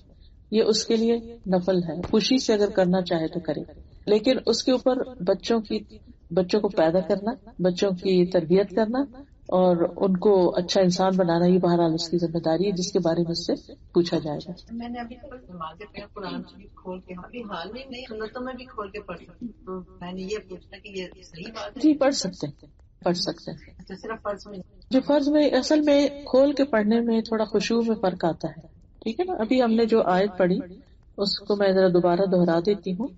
[SPEAKER 1] یہ اس کے لیے نفل ہے، خوشی سے اگر کرنا چاہے تو کرے. لیکن اس کے اوپر بچوں کو پیدا کرنا، بچوں کی تربیت کرنا اور ان کو اچھا انسان بنانا، یہ بہرحال اس کی ذمہ داری ہے جس کے بارے میں اس سے پوچھا جائے گا.
[SPEAKER 4] میں نے ابھی مارکیٹ میں قرآن شریف کھول کے ابھی حال میں نہیں سنتوں میں بھی کھول کے پڑھ سکتی، تو میں نے یہ پوچھنا کہ یہ صحیح بات ہے؟
[SPEAKER 1] جی پڑھ سکتے ہیں.
[SPEAKER 4] تو صرف فرض میں
[SPEAKER 1] جو فرض میں اصل میں کھول کے پڑھنے میں تھوڑا خشوع میں فرق آتا ہے، ٹھیک ہے نا. ابھی ہم نے جو آیت پڑھی اس کو میں ذرا دوبارہ دہرا دیتی ہوں.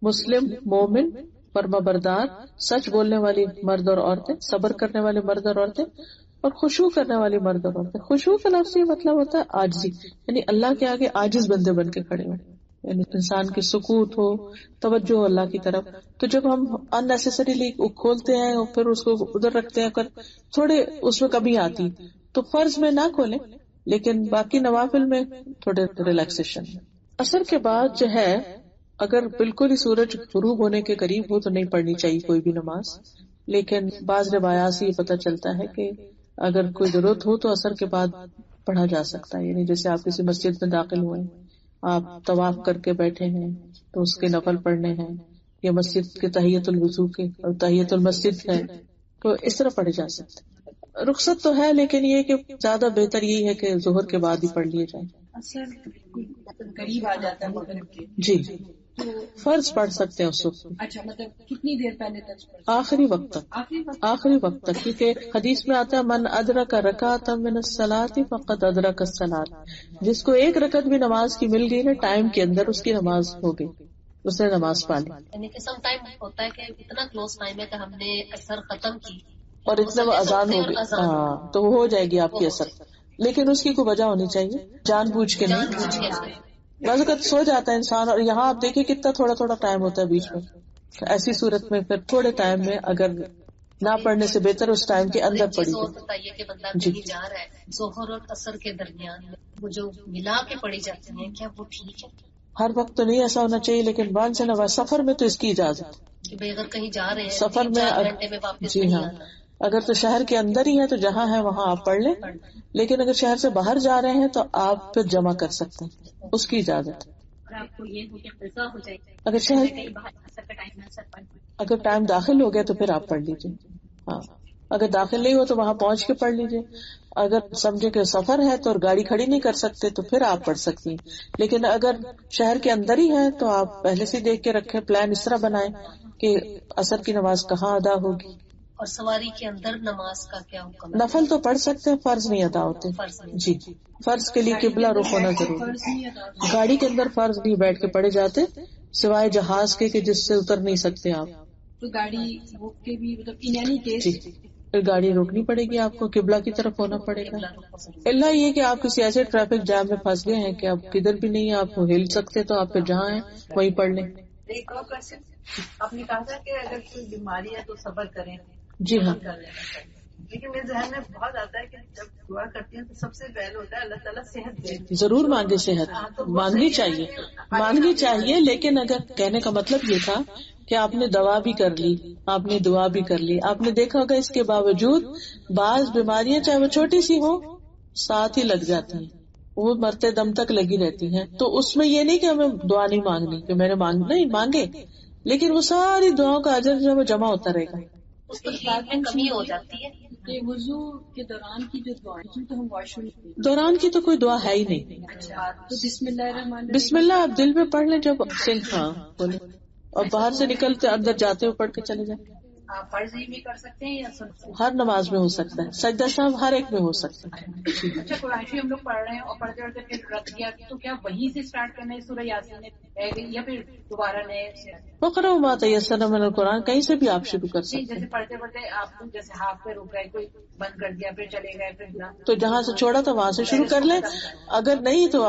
[SPEAKER 1] مسلم، مومن، فرما بردار، سچ بولنے والی مرد اور عورتیں، صبر کرنے والے مرد اور عورتیں، اور خشوع کرنے والی مرد اور عورتیں. خشوع کا لفظ یہ مطلب ہوتا ہے عاجزی، یعنی اللہ کے آگے عاجز بندے بن کے کھڑے ہوں، یعنی انسان کی سکوت ہو، توجہ ہو اللہ کی طرف. تو جب ہم unnecessarily کھولتے ہیں اور پھر اس کو ادھر رکھتے ہیں، تھوڑے اس میں کمی آتی، تو فرض میں نہ کھولیں، لیکن باقی نوافل میں تھوڑے ریلیکسیشن. عصر کے بعد جو ہے اگر بالکل ہی سورج غروب ہونے کے قریب ہو تو نہیں پڑھنی چاہیے کوئی بھی نماز، لیکن بعض روایات سے یہ پتہ چلتا ہے کہ اگر کوئی ضرورت ہو تو عصر کے بعد پڑھا جا سکتا ہے. یعنی جیسے آپ کسی مسجد میں داخل ہوئے، آپ طواف کر کے بیٹھے ہیں تو اس کے نفل پڑھنے ہیں، یا مسجد کے تحیۃ الوضو کے اور تحیۃ المسجد ہے تو اس طرح پڑھے جا سکتے ہیں. رخصت تو ہے لیکن یہ کہ زیادہ بہتر یہی ہے کہ ظہر کے بعد ہی پڑھ لیے جائیں.
[SPEAKER 2] قریب آ جاتا ہے مغرب کے،
[SPEAKER 1] جی فرض پڑھ سکتے ہیں اس وقت.
[SPEAKER 2] اچھا مطلب کتنی دیر پہلے تک؟
[SPEAKER 1] آخری وقت تک، کیونکہ حدیث میں آتا ہے من ادرک رکعۃ من الصلاۃ فقد ادرک الصلاۃ، جس کو ایک رکعت بھی نماز کی مل گئی نا ٹائم کے اندر، اس کی نماز ہو گئی، اس نے نماز پا لی.
[SPEAKER 3] یعنی کہ سم ٹائم ہوتا ہے کہ اتنا کلوز ٹائم ہے کہ ہم نے اثر ختم کی
[SPEAKER 1] اور اتنا وہ اذان ہو گئی، ہاں تو وہ ہو جائے گی آپ کی اثر، لیکن اس کی کوئی وجہ ہونی چاہیے، جان بوجھ کے نہیں. بعض اوقات سو جاتا ہے انسان، اور یہاں آپ دیکھیں کتنا تھوڑا تھوڑا ٹائم ہوتا ہے بیچ میں. ایسی صورت میں پھر تھوڑے ٹائم میں اگر نہ پڑھنے سے بہتر اس ٹائم کے اندر پڑھی جائے.
[SPEAKER 3] بتائیے کہ بندہ کہیں جا رہا ہے، ظہر اور عصر کے درمیان وہ جو ملا کے پڑھی جاتی ہیں، کیا وہ ٹھیک ہے؟
[SPEAKER 1] ہر وقت تو نہیں ایسا ہونا چاہیے، لیکن وانس ان اے سفر میں تو اس کی اجازت
[SPEAKER 3] کہ بھائی اگر کہیں جا رہے ہیں
[SPEAKER 1] سفر میں
[SPEAKER 3] 4 گھنٹے میں واپس
[SPEAKER 1] جی
[SPEAKER 3] نہیں
[SPEAKER 1] ہاں،
[SPEAKER 3] آنا،
[SPEAKER 1] اگر تو شہر کے اندر ہی ہے تو جہاں ہے وہاں آپ پڑھ لیں، لیکن اگر شہر سے باہر جا رہے ہیں تو آپ پھر جمع کر سکتے ہیں، اس کی اجازت ہے.
[SPEAKER 2] آپ کو یہ ہو کہ قضا ہو جائے،
[SPEAKER 1] اگر شہر اگر ٹائم داخل ہو گیا تو پھر آپ پڑھ لیجیے. ہاں اگر داخل نہیں ہو تو وہاں پہنچ کے پڑھ لیجیے. اگر سمجھے کہ سفر ہے تو گاڑی کھڑی نہیں کر سکتے تو پھر آپ پڑھ سکتی ہیں، لیکن اگر شہر کے اندر ہی ہے تو آپ پہلے سے دیکھ کے رکھیں، پلان اس طرح بنائیں کہ عصر کی نماز کہاں ادا ہوگی.
[SPEAKER 3] اور سواری کے اندر نماز کا کیا حکم ہے؟
[SPEAKER 1] نفل تو پڑھ سکتے ہیں، فرض نہیں ادا ہوتے. جی فرض کے لیے قبلہ رخ ہونا ضروری. گاڑی کے اندر فرض نہیں بیٹھ کے پڑھے جاتے سوائے جہاز کے کہ جس سے اتر نہیں سکتے آپ،
[SPEAKER 2] تو گاڑی روک کے بھی مطلب ان اینی کیس
[SPEAKER 1] جی پھر گاڑی روکنی پڑے گی آپ کو، قبلہ کی طرف ہونا پڑے گا. اللہ یہ کہ آپ کسی ایسے ٹریفک جام میں پھنس گئے ہیں کہ آپ کدھر بھی نہیں آپ ہل سکتے تو آپ پھر جہاں ہیں وہیں پڑھ لیں.
[SPEAKER 4] ایک اور کوشچن، آپ نے کہا تھا کہ اگر کوئی بیماری ہے تو صبر کریں.
[SPEAKER 1] جی ہاں
[SPEAKER 4] لیکن میرے ذہن میں بہت آتا ہے کہ جب دعا کرتی ہیں تو سب سے پہلے ہوتا ہے اللہ تعالیٰ صحت دے.
[SPEAKER 1] ضرور مانگے صحت، مانگنی چاہیے، لیکن اگر کہنے کا مطلب یہ تھا کہ آپ نے دوا بھی کر لی، آپ نے دعا بھی کر لی، آپ نے دیکھا ہوگا اس کے باوجود بعض بیماریاں چاہے وہ چھوٹی سی ہو ساتھ ہی لگ جاتی ہیں، وہ مرتے دم تک لگی رہتی ہیں. تو اس میں یہ نہیں کہ ہمیں دعا نہیں مانگنی کہ میں نے نہیں مانگے، لیکن وہ ساری دعاؤں کا اجر جو ہے وہ جمع ہوتا رہے گا.
[SPEAKER 3] اس پر میں کمی ہو جاتی ہے.
[SPEAKER 5] وضو کے دوران کی جو دعائیں تو ہم واش روم
[SPEAKER 1] دوران کی تو کوئی دعا ہے ہی نہیں.
[SPEAKER 5] تو بسم اللہ الرحمن الرحیم،
[SPEAKER 1] بسم اللہ آپ دل میں پڑھ لیں جب ہاں بولے، اور باہر سے نکلتے اندر جاتے ہوئے پڑھ کے چلے جائیں.
[SPEAKER 2] آپ فرض ہی میں کر سکتے ہیں یا سنت؟
[SPEAKER 1] ہر نماز میں ہو سکتا ہے، سجدہ صاحب ہر ایک میں ہو سکتا ہے.
[SPEAKER 2] اچھا قرآن شریف ہم لوگ پڑھ رہے ہیں اور پڑھتے پڑھتے پھر رکھ گیا تو کیا وہیں سے اسٹارٹ کرنا ہے سورہ یاسین یا پھر دوبارہ نئے سے؟
[SPEAKER 1] وقرأ ما تیسر من القرآن، کہیں سے بھی آپ شروع کر سکتے
[SPEAKER 2] جیسے پڑھتے پڑھتے آپ جیسے ہاتھ پہ رک گئے، کوئی بند کر دیا پھر چلے گئے، پھر
[SPEAKER 1] تو جہاں سے چھوڑا تو وہاں سے شروع کر لیں، اگر نہیں تو